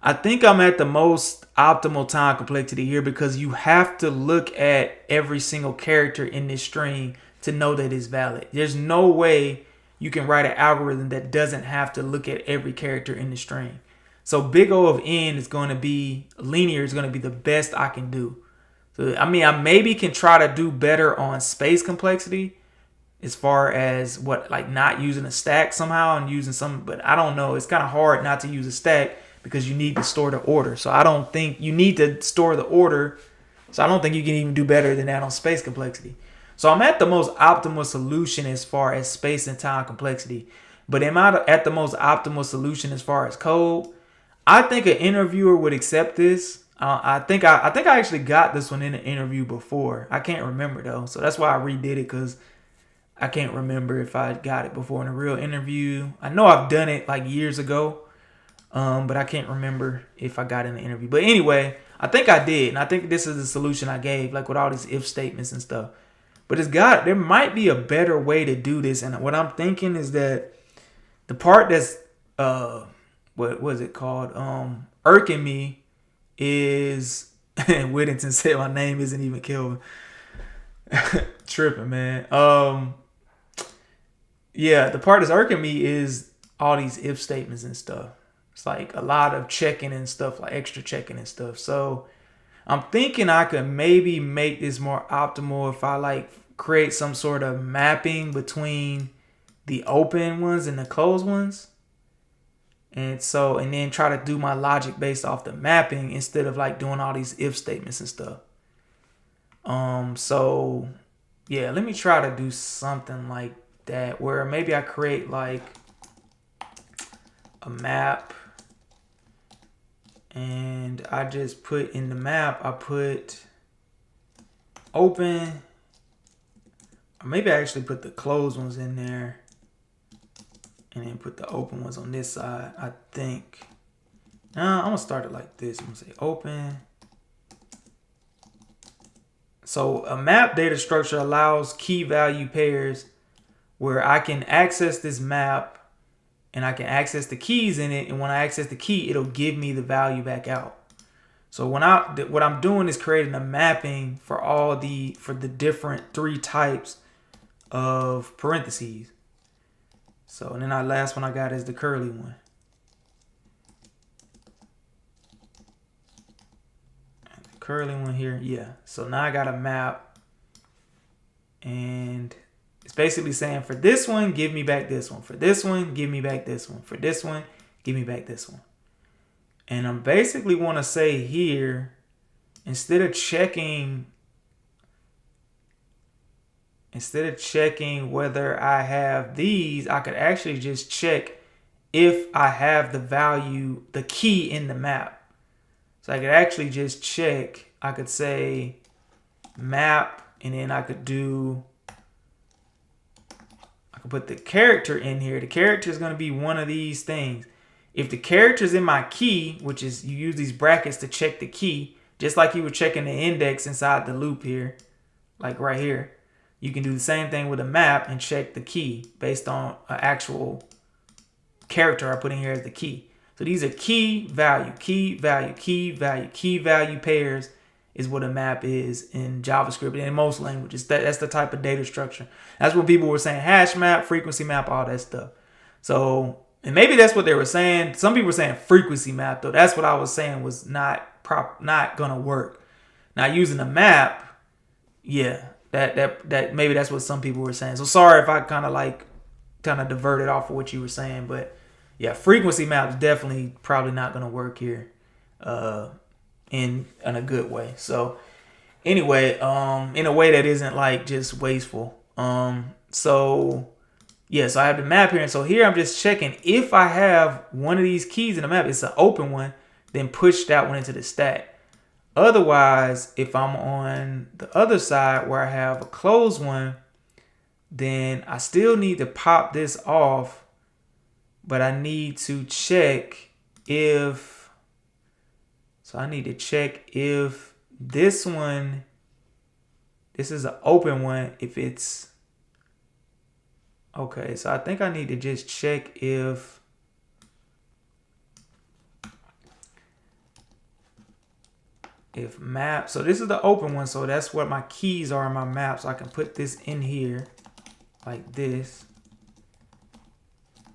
I think I'm at the most optimal time complexity here because you have to look at every single character in this string to know that it's valid. There's no way you can write an algorithm that doesn't have to look at every character in the string. So big O of N is going to be linear, is going to be the best I can do. So, I maybe can try to do better on space complexity as far as not using a stack somehow and using some, but I don't know. It's kind of hard not to use a stack because you need to store the order. So I don't think you need to store the order. So I don't think you can even do better than that on space complexity. So I'm at the most optimal solution as far as space and time complexity. But am I at the most optimal solution as far as code? I think an interviewer would accept this. I think I actually got this one in an interview before. I can't remember though. So that's why I redid it, because I can't remember if I got it before in a real interview. I know I've done it like years ago, but I can't remember if I got in the interview. But anyway, I think I did, and I think this is the solution I gave, like with all these if statements and stuff. But there might be a better way to do this, and what I'm thinking is that the part that's what was it called? Irking me is Whittington said my name isn't even Kelvin. Tripping, man. Yeah, the part that's irking me is all these if statements and stuff. It's like a lot of checking and stuff, like extra checking and stuff. So I'm thinking I could maybe make this more optimal if I like create some sort of mapping between the open ones and the closed ones. And then try to do my logic based off the mapping instead of like doing all these if statements and stuff. So yeah, let me try to do something like that where maybe I create like a map and I just put in the map, I put open, or maybe I actually put the closed ones in there and then put the open ones on this side, I think. Now I'm gonna start it like this. I'm gonna say open. So a map data structure allows key value pairs where I can access this map and I can access the keys in it. And when I access the key, it'll give me the value back out. So what I'm doing is creating a mapping for the different 3 types of parentheses. So, and then our last one I got is the curly one. The curly one here, yeah. So now I got a map, and it's basically saying for this one, give me back this one. For this one, give me back this one. For this one, give me back this one. And I'm basically want to say here, instead of checking whether I have these, I could actually just check if I have the key in the map. So I could actually just check. I could say map, and then I could put the character in here. The character is going to be one of these things. If the character is in my key, which is you use these brackets to check the key, just like you were checking the index inside the loop here, like right here. You can do the same thing with a map and check the key based on an actual character I put in here as the key. So these are key value pairs is what a map is in JavaScript and in most languages. That's the type of data structure. That's what people were saying, hash map, frequency map, all that stuff. So, and maybe that's what they were saying. Some people were saying frequency map though. That's what I was saying was not gonna work. Now using a map, yeah, that maybe that's what some people were saying. So sorry if I kind of diverted off of what you were saying, but yeah, frequency map is definitely probably not gonna work here, in a good way. So anyway, in a way that isn't like just wasteful. So yeah, so I have the map here, and so here I'm just checking if I have one of these keys in the map. It's an open one, then push that one into the stack. Otherwise, if I'm on the other side where I have a closed one, then I still need to pop this off, but I need to check if, so I need to check if this one, this is an open one, if it's, okay, so I think I need to just check if map, so this is the open one, so that's what my keys are in my map. So I can put this in here like this,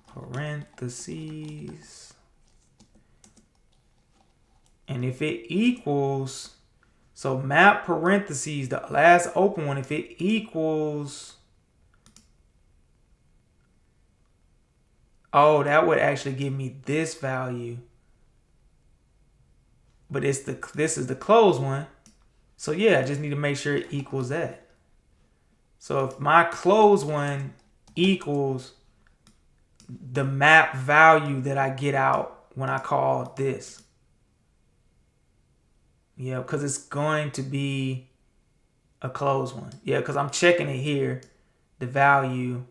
parentheses, and if it equals, so map parentheses, the last open one, if it equals, oh, that would actually give me this value. But this is the closed one. So yeah, I just need to make sure it equals that. So if my closed one equals the map value that I get out when I call this. Yeah, because it's going to be a closed one. Yeah, because I'm checking it here, the value.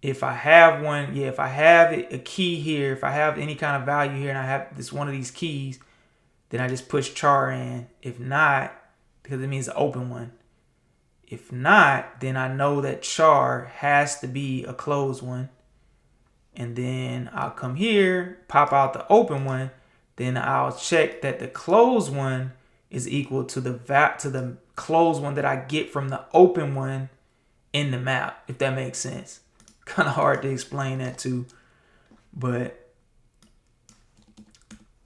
If I have one, yeah, if I have a key here, if I have any kind of value here and I have this one of these keys, then I just push char in. If not, because it means an open one. If not, then I know that char has to be a closed one. And then I'll come here, pop out the open one. Then I'll check that the closed one is equal to the closed one that I get from the open one in the map, if that makes sense. Kind of hard to explain that too. But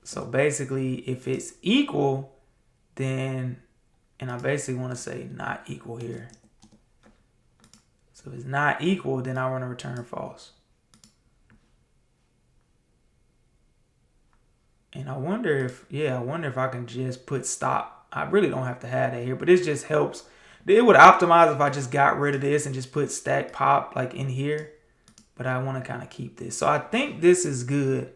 so basically, if it's equal, then, and I basically want to say not equal here. So if it's not equal, then I want to return false. And I wonder if I can just put stop. I really don't have to have that here, but it just helps. It would optimize if I just got rid of this and just put stack pop like in here. But I want to kind of keep this. So I think this is good.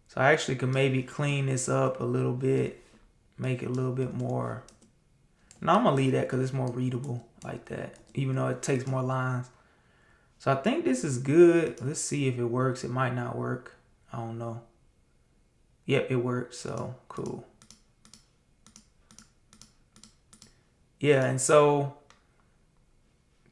So I actually could maybe clean this up a little bit. Make it a little bit more. No, I'm going to leave that because it's more readable like that. Even though it takes more lines. So I think this is good. Let's see if it works. It might not work. I don't know. Yep, it works. So cool. Yeah, and so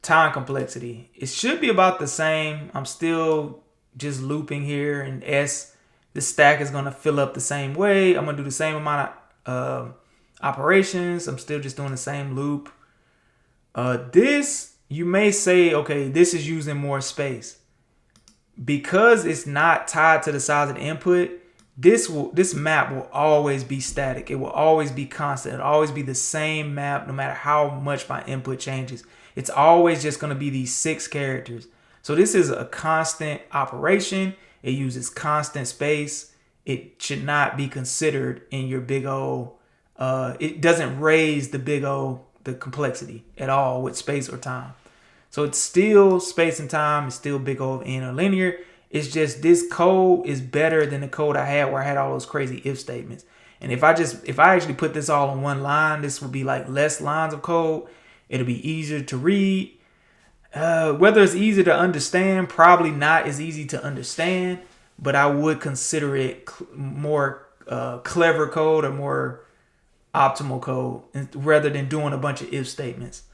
time complexity. It should be about the same. I'm still just looping here, and S, the stack is going to fill up the same way. I'm going to do the same amount of operations. I'm still just doing the same loop. This, you may say, okay, this is using more space. Because it's not tied to the size of the input, this map will always be static. It will always be constant. It'll always be the same map no matter how much my input changes. It's always just going to be these 6 characters. So this is a constant operation. It uses constant space. It should not be considered in your big O. It doesn't raise the big O, the complexity at all with space or time. So it's still space and time. It's still big O of n or linear. It's just this code is better than the code I had where I had all those crazy if statements. And if I actually put this all on one line, this would be like less lines of code. It'll be easier to read. Whether it's easy to understand, probably not as easy to understand, but I would consider it more clever code or more optimal code rather than doing a bunch of if statements.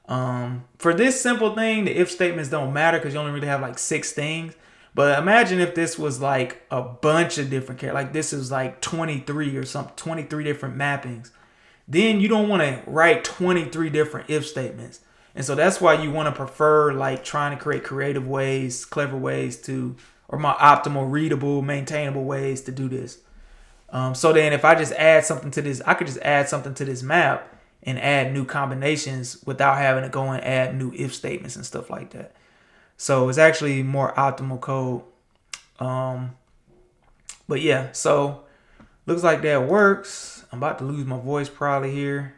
For this simple thing, the if statements don't matter because you only really have like 6 things. But imagine if this was like a bunch of different characters, like this is like 23 or something, 23 different mappings. Then you don't want to write 23 different if statements. And so that's why you want to prefer like trying to create creative ways, clever ways to, or more optimal, readable, maintainable ways to do this. So then if I just add something to this, I could just add something to this map and add new combinations without having to go and add new if statements and stuff like that. So it's actually more optimal code. But yeah, so looks like that works. I'm about to lose my voice probably here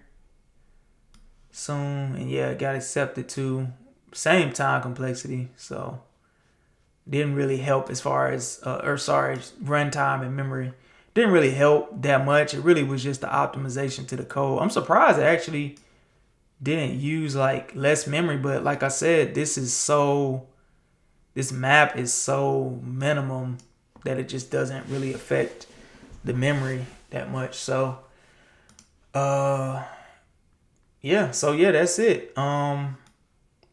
soon. And yeah, got accepted to same time complexity. So didn't really help as far as, runtime and memory. Didn't really help that much. It really was just the optimization to the code. I'm surprised it actually didn't use like less memory, but like I said, this map is so minimum that it just doesn't really affect the memory that much. So that's it.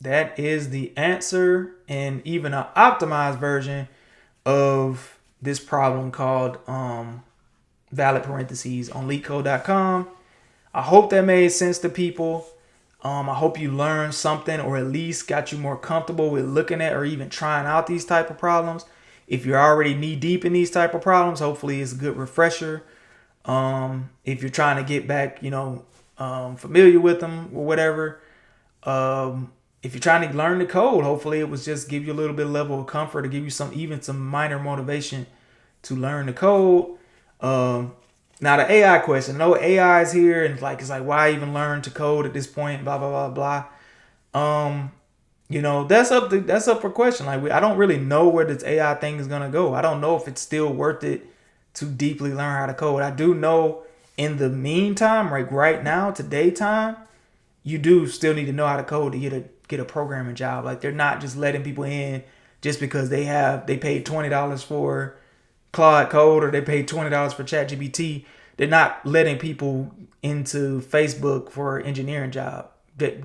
That is the answer and even an optimized version of this problem called valid parentheses on KG.codes. I hope that made sense to people. I hope you learned something or at least got you more comfortable with looking at or even trying out these type of problems. If you're already knee deep in these type of problems, hopefully it's a good refresher. If you're trying to get back, familiar with them or whatever. If you're trying to learn the code, hopefully it was just give you a little bit of level of comfort to give you some minor motivation to learn the code. Now the AI question. No AI is here, and it's like why even learn to code at this point? Blah blah blah blah. That's up for question. Like I don't really know where this AI thing is gonna go. I don't know if it's still worth it to deeply learn how to code. I do know in the meantime, like right now, today time, you do still need to know how to code to get a programming job. Like they're not just letting people in just because they paid $20 for Claude Code or they paid $20 for ChatGPT. they're not letting people into Facebook for engineering job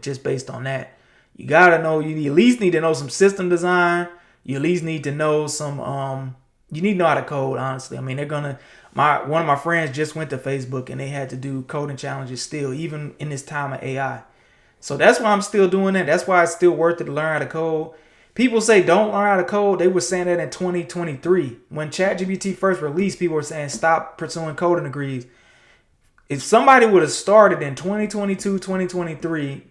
just based on that. You gotta know. You at least need to know some system design. You at least need to know some. You need to know how to code. Honestly, I mean, they're gonna. One of my friends just went to Facebook and they had to do coding challenges still, even in this time of AI. So that's why I'm still doing it. That's why it's still worth it to learn how to code. People say don't learn how to code. They were saying that in 2023. When ChatGPT first released, people were saying stop pursuing coding degrees. If somebody would have started in 2022, 2023,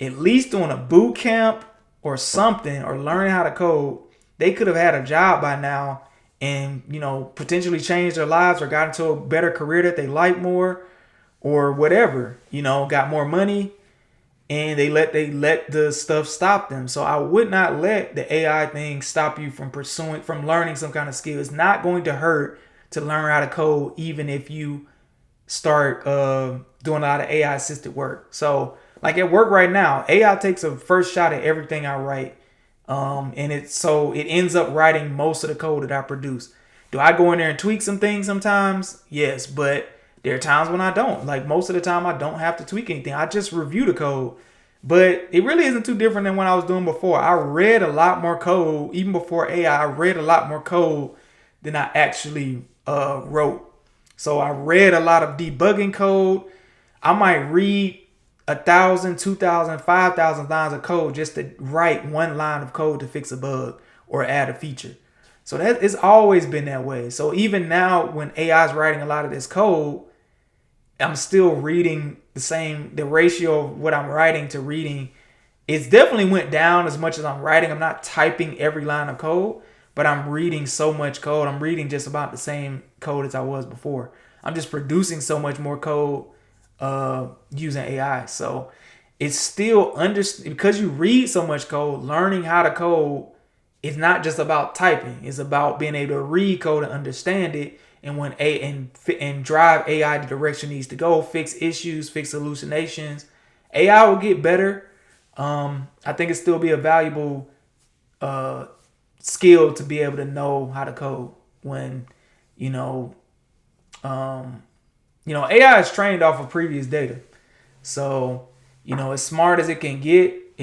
at least doing a boot camp or something or learning how to code, they could have had a job by now and, potentially changed their lives or got into a better career that they like more or whatever, got more money, and they let the stuff stop them. So I would not let the AI thing stop you from learning some kind of skill. It's not going to hurt to learn how to code, even if you start doing a lot of AI assisted work. So like at work right now, AI takes a first shot at everything I write. And it ends up writing most of the code that I produce. Do I go in there and tweak some things sometimes? Yes, but there are times when I don't. Like most of the time I don't have to tweak anything. I just review the code. But it really isn't too different than what I was doing before. I read a lot more code. Even before AI, I read a lot more code than I actually wrote. So I read a lot of debugging code. I might read 1,000, 2,000, 5,000 lines of code just to write one line of code to fix a bug or add a feature. So that it's always been that way. So even now when AI is writing a lot of this code, I'm still reading the ratio of what I'm writing to reading. It's definitely went down as much as I'm writing. I'm not typing every line of code, but I'm reading so much code. I'm reading just about the same code as I was before. I'm just producing so much more code using AI. So it's still because you read so much code, learning how to code is not just about typing. It's about being able to read code and understand it, and drive AI the direction it needs to go, fix issues, fix hallucinations. AI will get better. I think it still be a valuable skill to be able to know how to code when AI is trained off of previous data. So, as smart as it can get,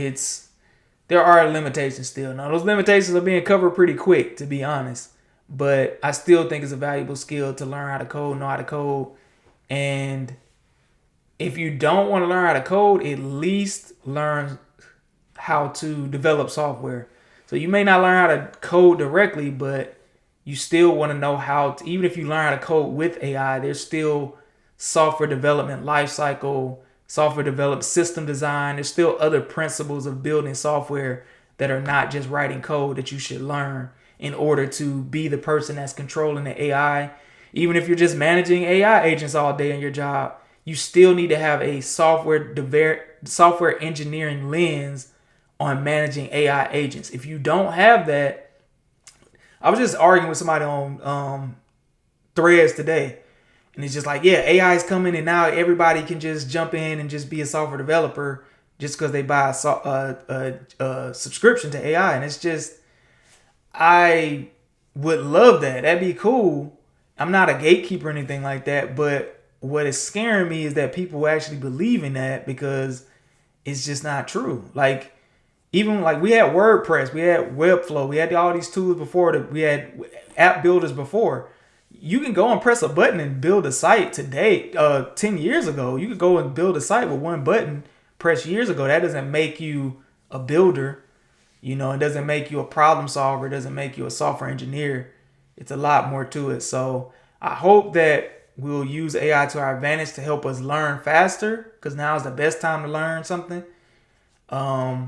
there are limitations still. Now, those limitations are being covered pretty quick, to be honest. But I still think it's a valuable skill to learn how to code, know how to code. And if you don't want to learn how to code, at least learn how to develop software. So you may not learn how to code directly, but you still want to know how to, even if you learn how to code with AI, there's still software development lifecycle, software development system design. There's still other principles of building software that are not just writing code that you should learn in order to be the person that's controlling the AI. Even if you're just managing AI agents all day in your job, you still need to have a software engineering lens on managing AI agents. If you don't have that, I was just arguing with somebody on Threads today, and it's just like, yeah, AI is coming, and now everybody can just jump in and just be a software developer just because they buy a subscription to AI, and it's just, I would love that. That'd be cool. I'm not a gatekeeper or anything like that, but what is scaring me is that people actually believe in that because it's just not true. Like, even like we had WordPress, we had Webflow, we had all these tools before, we had app builders before. You can go and press a button and build a site today. 10 years ago, you could go and build a site with one button pressed years ago. That doesn't make you a builder. It doesn't make you a problem solver. It doesn't make you a software engineer. It's a lot more to it. So I hope that we'll use AI to our advantage to help us learn faster, because now is the best time to learn something. I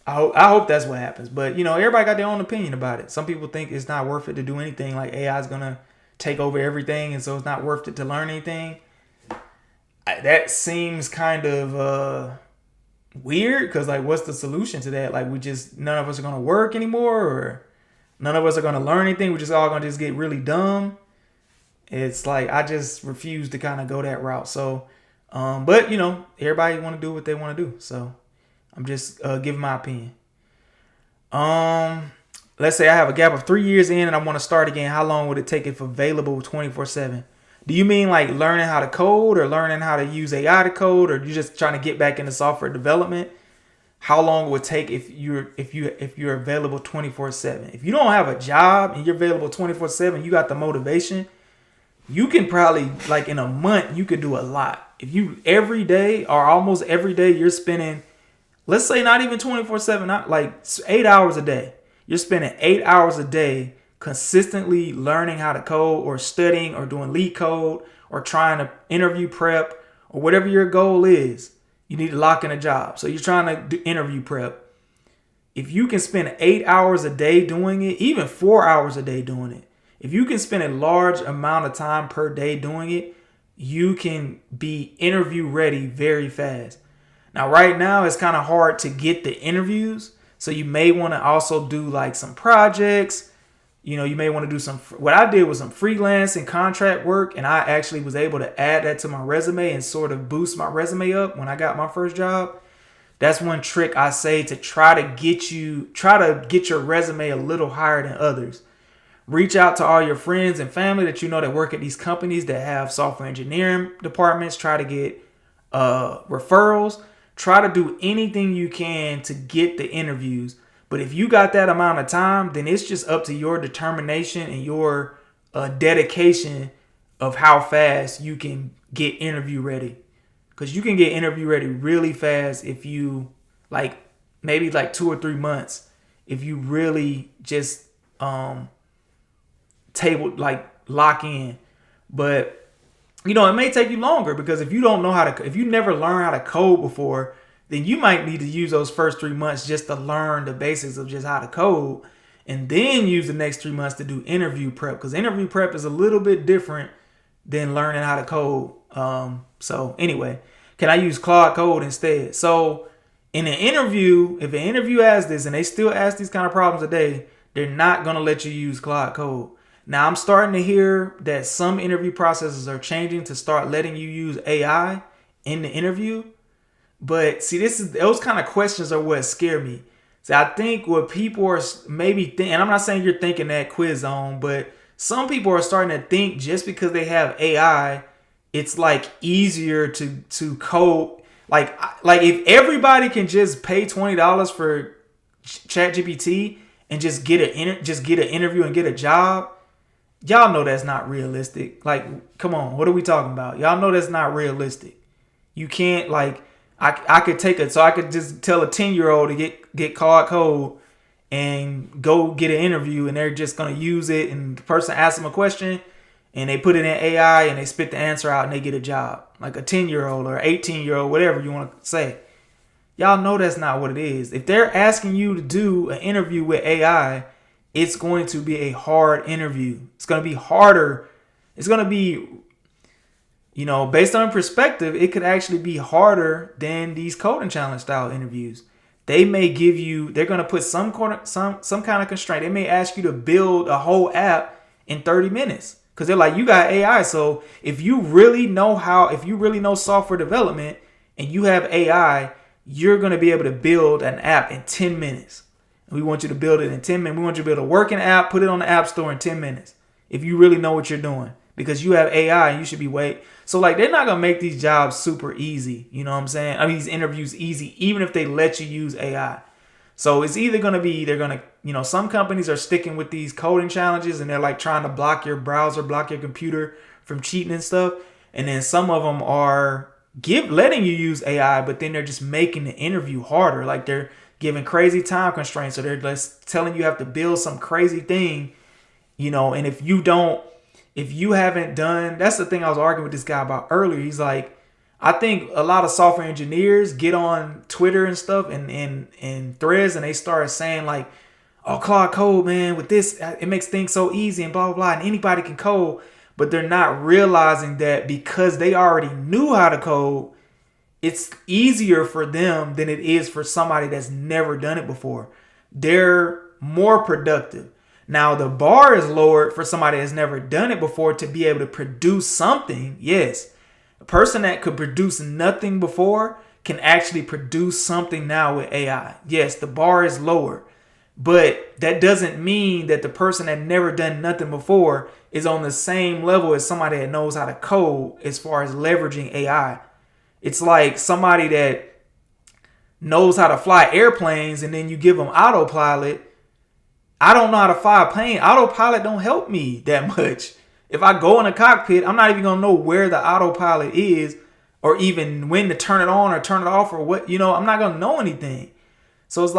hope that's what happens. But, everybody got their own opinion about it. Some people think it's not worth it to do anything. Like AI is going to take over everything, and so it's not worth it to learn anything. That seems kind of weird, because like, what's the solution to that? Like, none of us are going to work anymore, or none of us are going to learn anything. We're just all going to just get really dumb. It's like, I just refuse to kind of go that route. So, but everybody want to do what they want to do. So I'm just giving my opinion. Let's say I have a gap of 3 years in and I want to start again. How long would it take if available 24/7? Do you mean like learning how to code or learning how to use AI to code, or you just trying to get back into software development? How long it would take if you're available 24/7? If you don't have a job and you're available 24/7, you got the motivation, you can probably, like, in a month you could do a lot. If you every day or almost every day you're spending, let's say not even 24/7, not like 8 hours a day. You're spending 8 hours a day consistently learning how to code or studying or doing lead code or trying to interview prep or whatever your goal is. You need to lock in a job. So you're trying to do interview prep. If you can spend 8 hours a day doing it, even 4 hours a day doing it, if you can spend a large amount of time per day doing it, you can be interview ready very fast. Now, right now, it's kind of hard to get the interviews. So you may want to also do like some projects. You may want to do what I did was some freelance and contract work. And I actually was able to add that to my resume and sort of boost my resume up when I got my first job. That's one trick I say to try to get your resume a little higher than others. Reach out to all your friends and family that you know that work at these companies that have software engineering departments. Try to get referrals. Try to do anything you can to get the interviews. But if you got that amount of time, then it's just up to your determination and your dedication of how fast you can get interview ready. Because you can get interview ready really fast if you, like, maybe like 2 or 3 months. If you really just lock in. But it may take you longer, because if you never learn how to code before, then you might need to use those first 3 months just to learn the basics of just how to code, and then use the next 3 months to do interview prep, because interview prep is a little bit different than learning how to code. So anyway, can I use Claude Code instead? So in an interview, if an interview asks this and they still ask these kind of problems today, they're not going to let you use Claude Code. Now, I'm starting to hear that some interview processes are changing to start letting you use AI in the interview. But see, those kind of questions are what scare me. So I think what people are maybe thinking, and I'm not saying you're thinking that Quiz Zone, but some people are starting to think just because they have AI, it's like easier to code. Like if everybody can just pay $20 for ChatGPT and just get an interview and get a job, y'all know that's not realistic. Like, come on, what are we talking about? Y'all know that's not realistic. You can't, like, I could just tell a 10-year-old to get Claude Code and go get an interview, and they're just gonna use it, and the person asks them a question and they put it in AI and they spit the answer out and they get a job. Like a 10-year-old or 18-year-old, whatever you want to say. Y'all know that's not what it is. If they're asking you to do an interview with AI, it's going to be a hard interview. It's going to be harder. It's going to be, based on perspective, it could actually be harder than these coding challenge style interviews. They may they're going to put some kind of constraint. They may ask you to build a whole app in 30 minutes. Because they're like, you got AI. So if you really know software development and you have AI, you're going to be able to build an app in 10 minutes. We want you to build it in 10 minutes. We want you to build a working app, put it on the App Store in 10 minutes. If you really know what you're doing, because you have AI and you should be So like, they're not going to make these jobs super easy. You know what I'm saying? I mean, these interviews easy, even if they let you use AI. So it's either going to be, they're going to, some companies are sticking with these coding challenges and they're like trying to block your browser, block your computer from cheating and stuff. And then some of them are letting you use AI, but then they're just making the interview harder. Like they're giving crazy time constraints. So they're just telling you have to build some crazy thing, and if you haven't done, that's the thing I was arguing with this guy about earlier. He's like, I think a lot of software engineers get on Twitter and stuff and threads, and they start saying like, oh, Claude Code, man, with this, it makes things so easy and blah, blah, blah, and anybody can code. But they're not realizing that because they already knew how to code, it's easier for them than it is for somebody that's never done it before. They're more productive. Now, the bar is lowered for somebody that's never done it before to be able to produce something, yes. A person that could produce nothing before can actually produce something now with AI. Yes, the bar is lower. But that doesn't mean that the person that never done nothing before is on the same level as somebody that knows how to code as far as leveraging AI. It's like somebody that knows how to fly airplanes and then you give them autopilot. I don't know how to fly a plane. Autopilot don't help me that much. If I go in a cockpit, I'm not even going to know where the autopilot is or even when to turn it on or turn it off or what, I'm not going to know anything. So it's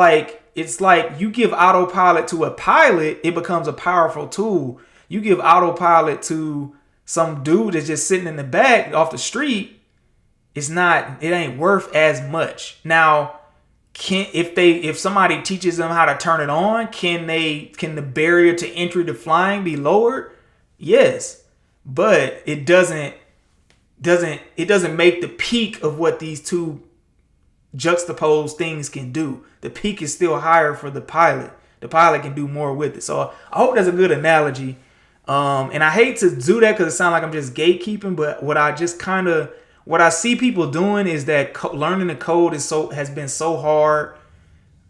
like you give autopilot to a pilot, it becomes a powerful tool. You give autopilot to some dude that's just sitting in the back off the street, it ain't worth as much. Now, if somebody teaches them how to turn it on, can the barrier to entry to flying be lowered? Yes. But it doesn't make the peak of what these two juxtaposed things can do. The peak is still higher for the pilot. The pilot can do more with it. So I hope that's a good analogy. And I hate to do that because it sounds like I'm just gatekeeping, but what I see people doing is that learning to code has been so hard.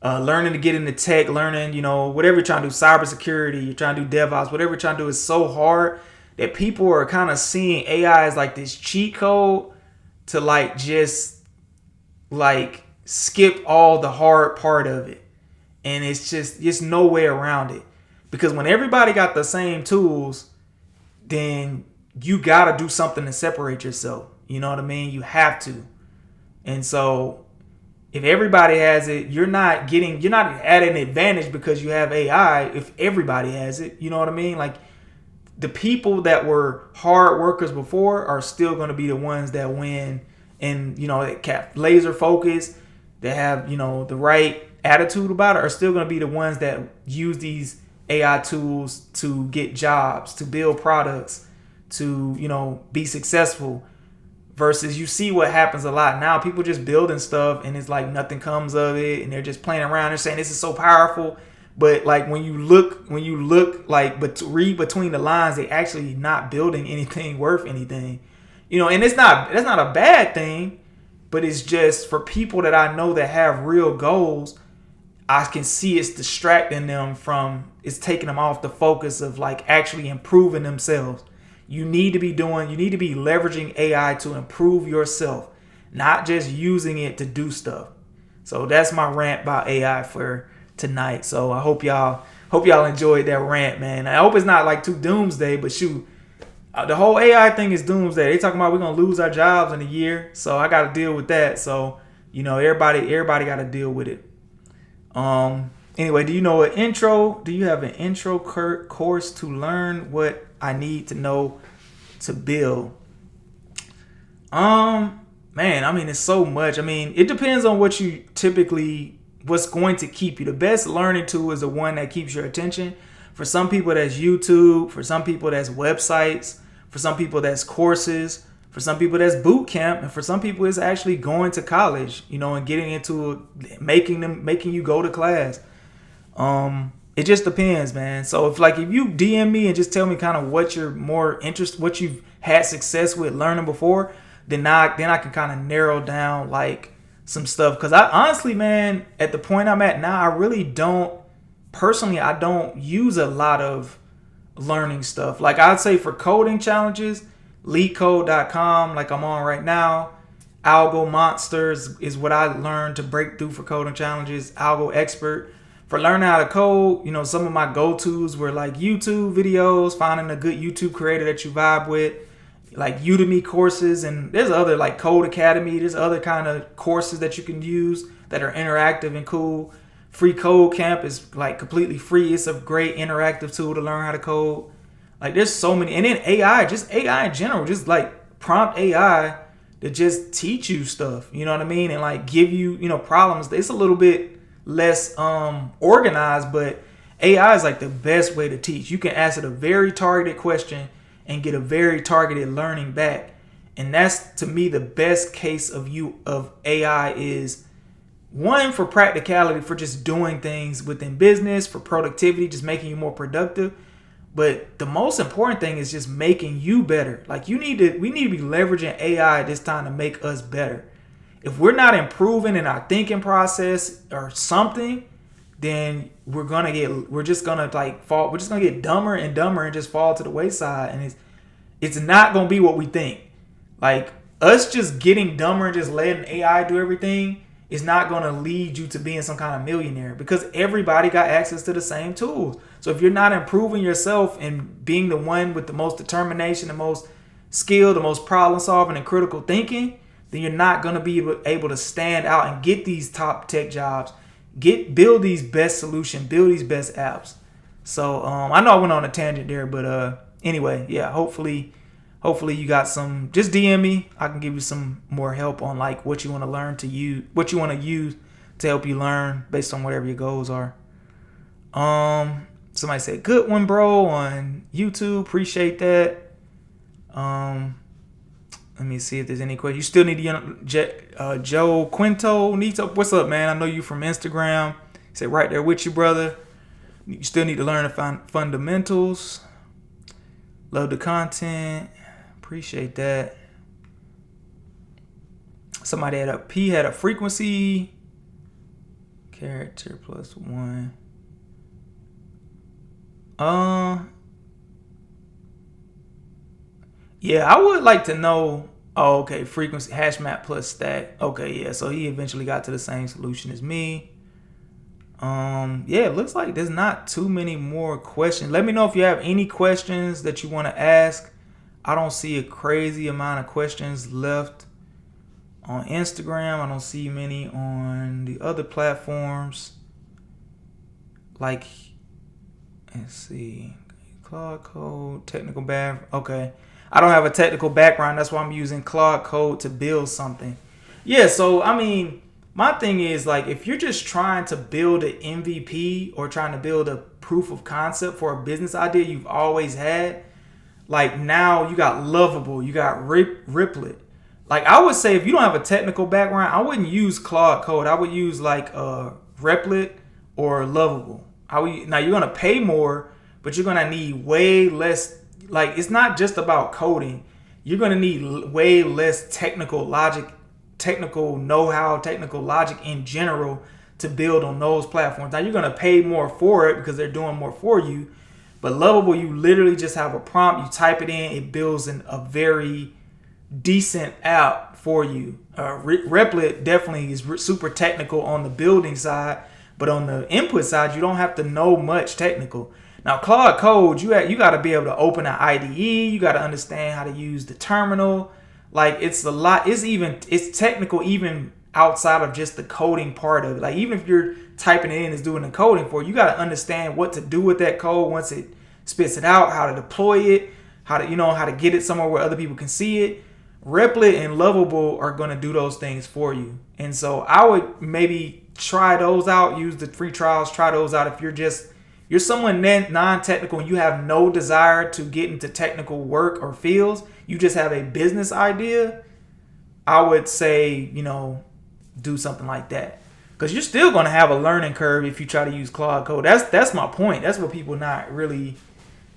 Learning to get into tech, learning, whatever you're trying to do, cybersecurity, you're trying to do DevOps, whatever you're trying to do is so hard that people are kind of seeing AI as like this cheat code to just skip all the hard part of it. And it's no way around it. Because when everybody got the same tools, then you got to do something to separate yourself. You know what I mean? You have to. And so if everybody has it, you're not at an advantage because you have AI if everybody has it. You know what I mean? Like the people that were hard workers before are still going to be the ones that win and, that have laser focus, that have, the right attitude about it are still going to be the ones that use these AI tools to get jobs, to build products, to, be successful. Versus you see what happens a lot now. People just building stuff and it's like nothing comes of it and they're just playing around. They're saying this is so powerful. But like when you look but read between the lines, they actually not building anything worth anything. And that's not a bad thing, but it's just for people that I know that have real goals, I can see it's distracting them it's taking them off the focus of actually improving themselves. You need to be leveraging AI to improve yourself, not just using it to do stuff. So that's my rant about AI for tonight. So I hope y'all enjoyed that rant, man. I hope it's not too doomsday, but shoot, the whole AI thing is doomsday. They talking about we're gonna lose our jobs in a year, so I got to deal with that. So everybody got to deal with it. Anyway, do you have an intro course to learn what I need to know to build? Man, it's so much. It depends on what's going to keep you. The best learning tool is the one that keeps your attention. For some people, that's YouTube. For some people, that's websites. For some people, that's courses. For some people, that's boot camp. And for some people, it's actually going to college, and getting into making you go to class. It just depends, man. So if you DM me and just tell me kind of what you're more interested, what you've had success with learning before, then I can kind of narrow down some stuff. Because I honestly, man, at the point I'm at now, I really don't use a lot of learning stuff. I'd say for coding challenges, KG.codes, like I'm on right now. Algo Monsters is what I learned to break through for coding challenges. Algo Expert. For learning how to code, some of my go-tos were YouTube videos, finding a good YouTube creator that you vibe with, Udemy courses, and there's other Code Academy. There's other kind of courses that you can use that are interactive and cool. Free Code Camp is completely free. It's a great interactive tool to learn how to code. There's so many, and then AI in general, just prompt AI to just teach you stuff. You know what I mean, and give you problems. It's a little bit less organized, but AI is the best way to teach. You can ask it a very targeted question and get a very targeted learning back. And that's, to me, the best case of AI is one, for practicality, for just doing things within business, for productivity, just making you more productive. But the most important thing is just making you better. We need to be leveraging AI at this time to make us better. If we're not improving in our thinking process or something, then we're just gonna like fall. We're just gonna get dumber and dumber and just fall to the wayside. And it's not gonna be what we think. Like us just getting dumber and just letting AI do everything is not gonna lead you to being some kind of millionaire, because everybody got access to the same tools. So if you're not improving yourself and being the one with the most determination, the most skill, the most problem solving and critical thinking, then you're not gonna be able to stand out and get these top tech jobs, build these best solutions, build these best apps. So I know I went on a tangent there, but anyway, yeah, hopefully you got some. Just DM me. I can give you some more help on like what you want to learn to use, what you want to use to help you learn based on whatever your goals are. Somebody said good one, bro, on YouTube. Appreciate that. Let me see if there's any questions. You still need to Joe Quinto needs up. What's up, man? I know you from Instagram. He said right there with you, brother. You still need to learn the fundamentals. Love the content. Appreciate that. Somebody had a frequency character +1. Yeah, I would like to know. Oh, okay, frequency hash map plus stack. Okay, yeah, so he eventually got to the same solution as me. Yeah, it looks like there's not too many more questions. Let me know if you have any questions that you want to ask. I don't see a crazy amount of questions left on Instagram. I don't see many on the other platforms. Like, let's see, Claude Code, technical background. Okay, I don't have a technical background. That's why I'm using Claude Code to build something. Yeah, so I mean, my thing is like, if you're just trying to build an MVP or trying to build a proof of concept for a business idea you've always had, like now you got Lovable, you got Riplet. Like I would say if you don't have a technical background, I wouldn't use Claude Code. I would use like Riplet or Lovable. Now you're gonna pay more, but you're gonna need way less. Like it's not just about coding. You're gonna need way less technical logic, technical know-how, technical logic in general to build on those platforms. Now you're gonna pay more for it because they're doing more for you. But Lovable, you literally just have a prompt, you type it in, it builds a very decent app for you. Replit definitely is super technical on the building side, but on the input side, you don't have to know much technical. Now, Claude Code, you got to be able to open an IDE. You got to understand how to use the terminal. Like it's a lot. It's technical even outside of just the coding part of it. Like even if you're typing it in is doing the coding for you, got to understand what to do with that code once it spits it out, how to deploy it, how to get it somewhere where other people can see it. Replit and Lovable are going to do those things for you. And so I would maybe try those out, use the free trials, try those out. If you're someone non-technical and you have no desire to get into technical work or fields, you just have a business idea, I would say, do something like that. Because you're still going to have a learning curve if you try to use Claude Code. That's my point. That's what people not really,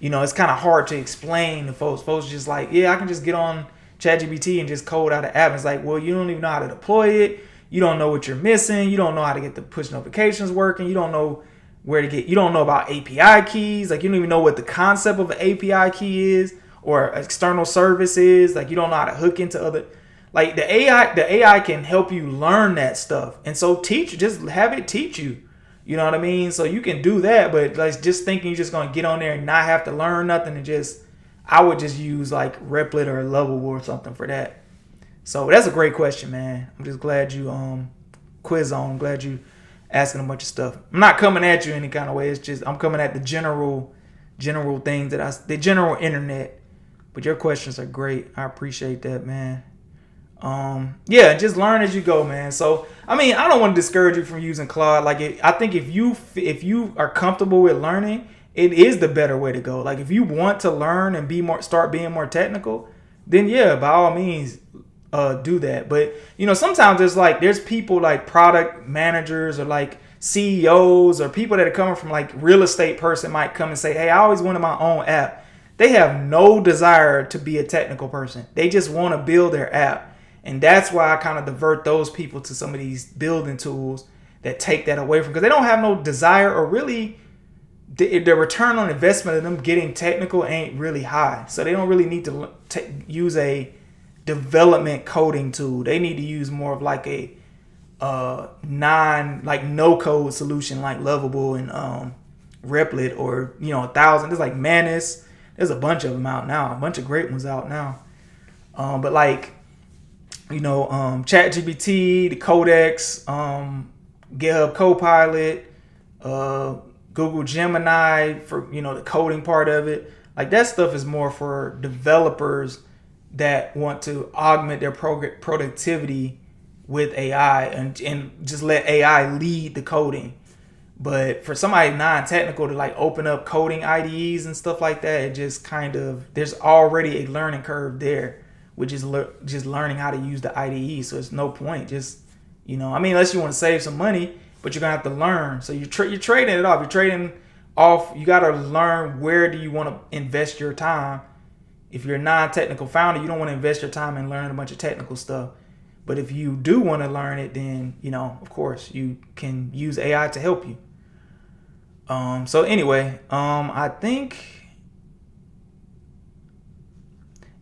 it's kind of hard to explain to folks. Folks just like, yeah, I can just get on ChatGPT and just code out an app. It's like, well, you don't even know how to deploy it. You don't know what you're missing. You don't know how to get the push notifications working. You don't know you don't know about API keys. Like you don't even know what the concept of an API key is or external service is. Like you don't know how to hook into other. Like the AI can help you learn that stuff. And so just have it teach you. You know what I mean? So you can do that, but like just thinking you're just gonna get on there and not have to learn nothing and I would just use like Replit or Lovable or something for that. So that's a great question, man. I'm just glad you quiz on. I'm glad you asking a bunch of stuff. I'm not coming at you any kind of way. It's just I'm coming at the general things the general internet. But your questions are great. I appreciate that, man. Yeah, just learn as you go, man. So I mean, I don't want to discourage you from using Claude. Like I think if you are comfortable with learning, it is the better way to go. Like if you want to learn and start being more technical, then yeah, by all means, do that. But sometimes there's people like product managers or like CEOs or people that are coming from like real estate person might come and say, hey, I always wanted my own app. They have no desire to be a technical person. They just want to build their app. And that's why I kind of divert those people to some of these building tools that take that away from, because they don't have no desire, or really the return on investment of them getting technical ain't really high. So they don't really need to use a development coding tool. They need to use more of like a no code solution like Lovable and Replit, or 1,000. There's like Manus. There's a bunch of them out now. A bunch of great ones out now. But like ChatGPT, the Codex, GitHub Copilot, Google Gemini for the coding part of it. Like that stuff is more for developers that want to augment their productivity with AI and just let AI lead the coding. But for somebody non-technical to like open up coding IDEs and stuff like that, it just kind of, there's already a learning curve there, which is just learning how to use the IDE. So it's no point. Just unless you want to save some money, but you're gonna have to learn. So you're trading it off. You're trading off. You gotta learn where do you want to invest your time. If you're a non-technical founder, you don't want to invest your time in learning a bunch of technical stuff. But if you do want to learn it, then of course you can use AI to help you. So anyway, I think.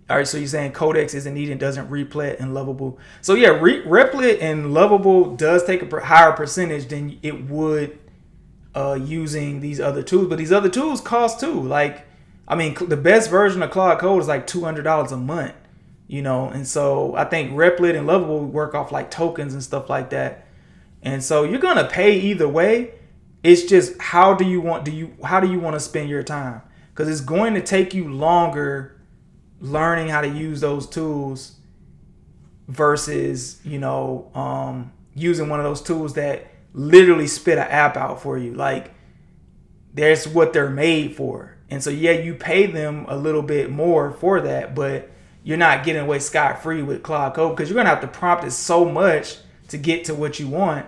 All right, so you're saying Codex isn't needed, doesn't Replit and Lovable. So yeah, Replit and Lovable does take a higher percentage than it would using these other tools. But these other tools cost too. Like, I mean, the best version of Claude Code is like $200 a month, and so I think Replit and Lovable work off like tokens and stuff like that. And so you're gonna pay either way. It's just how do you want to spend your time? Because it's going to take you longer learning how to use those tools versus using one of those tools that literally spit an app out for you. Like, that's what they're made for. And so yeah, you pay them a little bit more for that, but you're not getting away scot-free with Claude Code, because you're gonna have to prompt it so much to get to what you want.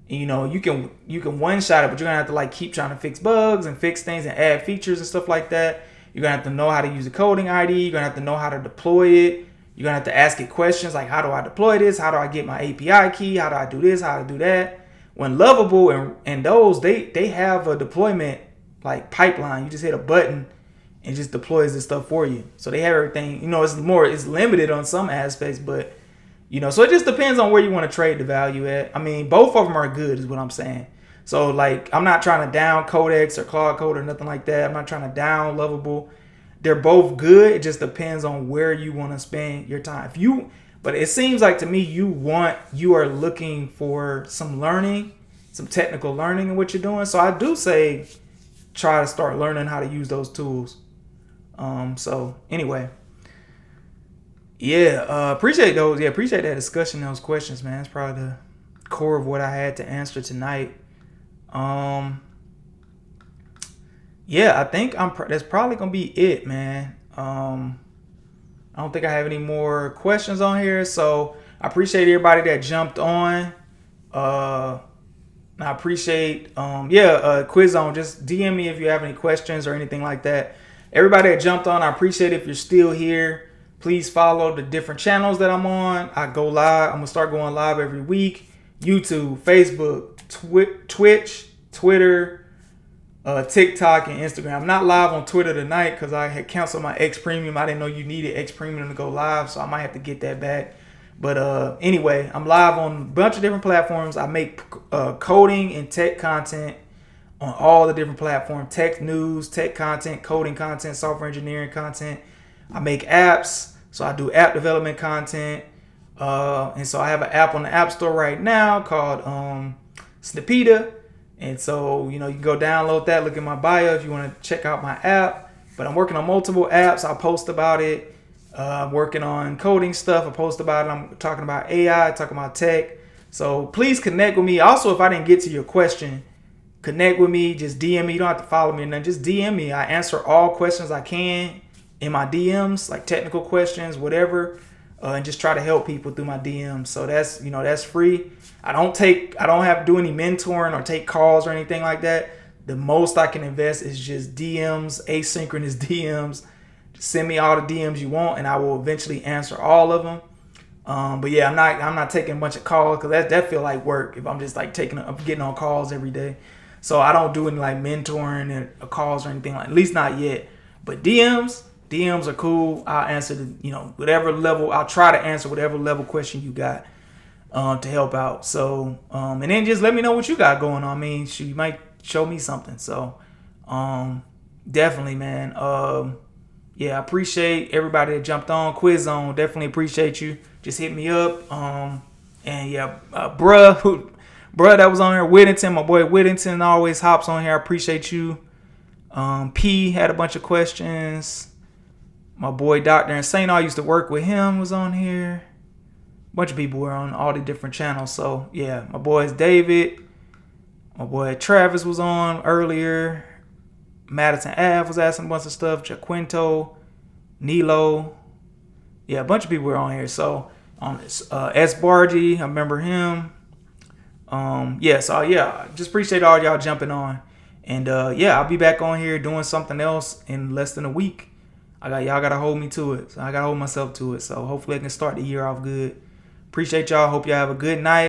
You can one shot it, but you're gonna have to like keep trying to fix bugs and fix things and add features and stuff like that. You're gonna have to know how to use a coding ID. You're gonna have to know how to deploy it. You're gonna have to ask it questions like, how do I deploy this? How do I get my API key? How do I do this? How to do that? When Lovable and those, they have a deployment like pipeline. You just hit a button and just deploys this stuff for you. So they have everything. It's limited on some aspects, but so it just depends on where you want to trade the value at. I mean, both of them are good, is what I'm saying. So like, I'm not trying to down Codex or Claude Code or nothing like that. I'm not trying to down Lovable. They're both good. It just depends on where you want to spend your time. But it seems like to me you are looking for some learning, some technical learning in what you're doing. So I do say try to start learning how to use those tools. So anyway, yeah, appreciate those. Yeah, appreciate that discussion, those questions, man. It's probably the core of what I had to answer tonight. Yeah, I think that's probably gonna be it, man. I don't think I have any more questions on here, so I appreciate everybody that jumped on. I appreciate Quiz Zone. Just DM me if you have any questions or anything like that. Everybody that jumped on, I appreciate it. If you're still here, please follow the different channels that I'm on. I go live. I'm gonna start going live every week. YouTube, Facebook, Twitch, Twitter, TikTok, and Instagram. I'm not live on Twitter tonight because I had canceled my X Premium. I didn't know you needed X Premium to go live, so I might have to get that back. But anyway, I'm live on a bunch of different platforms. I make coding and tech content on all the different platforms: tech news, tech content, coding content, software engineering content. I make apps, so I do app development content. And so I have an app on the App Store right now called Snipita. And so, you can go download that, look at my bio if you want to check out my app. But I'm working on multiple apps. I'll post about it. I'm working on coding stuff. I post about it. I'm talking about AI, talking about tech. So please connect with me. Also, if I didn't get to your question, connect with me. Just DM me. You don't have to follow me or nothing. Just DM me. I answer all questions I can in my DMs, like technical questions, whatever. And just try to help people through my DMs. So that's free. I don't have to do any mentoring or take calls or anything like that. The most I can invest is just DMs, asynchronous DMs. Just send me all the DMs you want, and I will eventually answer all of them. But yeah, I'm not taking a bunch of calls because that feel like work if I'm just like I'm getting on calls every day. So I don't do any like mentoring and calls or anything like, at least not yet. But DMs are cool. I'll answer whatever level. I'll try to answer whatever level question you got to help out. So and then just let me know what you got going on. I mean, you might show me something. So definitely, man. Yeah, I appreciate everybody that jumped on. Quiz Zone, definitely appreciate you. Just hit me up. And yeah, bruh that was on here, Whittington, my boy Whittington always hops on here. I appreciate you. P had a bunch of questions. My boy Dr. Insane, I used to work with him, was on here. A bunch of people were on all the different channels. So yeah, my boys David, my boy Travis was on earlier. Madison Ave was asking a bunch of stuff. Jaquinto, Nilo. Yeah, a bunch of people were on here. So S Bargy, I remember him. Just appreciate all y'all jumping on. And I'll be back on here doing something else in less than a week. Y'all gotta hold me to it. So I gotta hold myself to it. So hopefully I can start the year off good. Appreciate y'all. Hope y'all have a good night.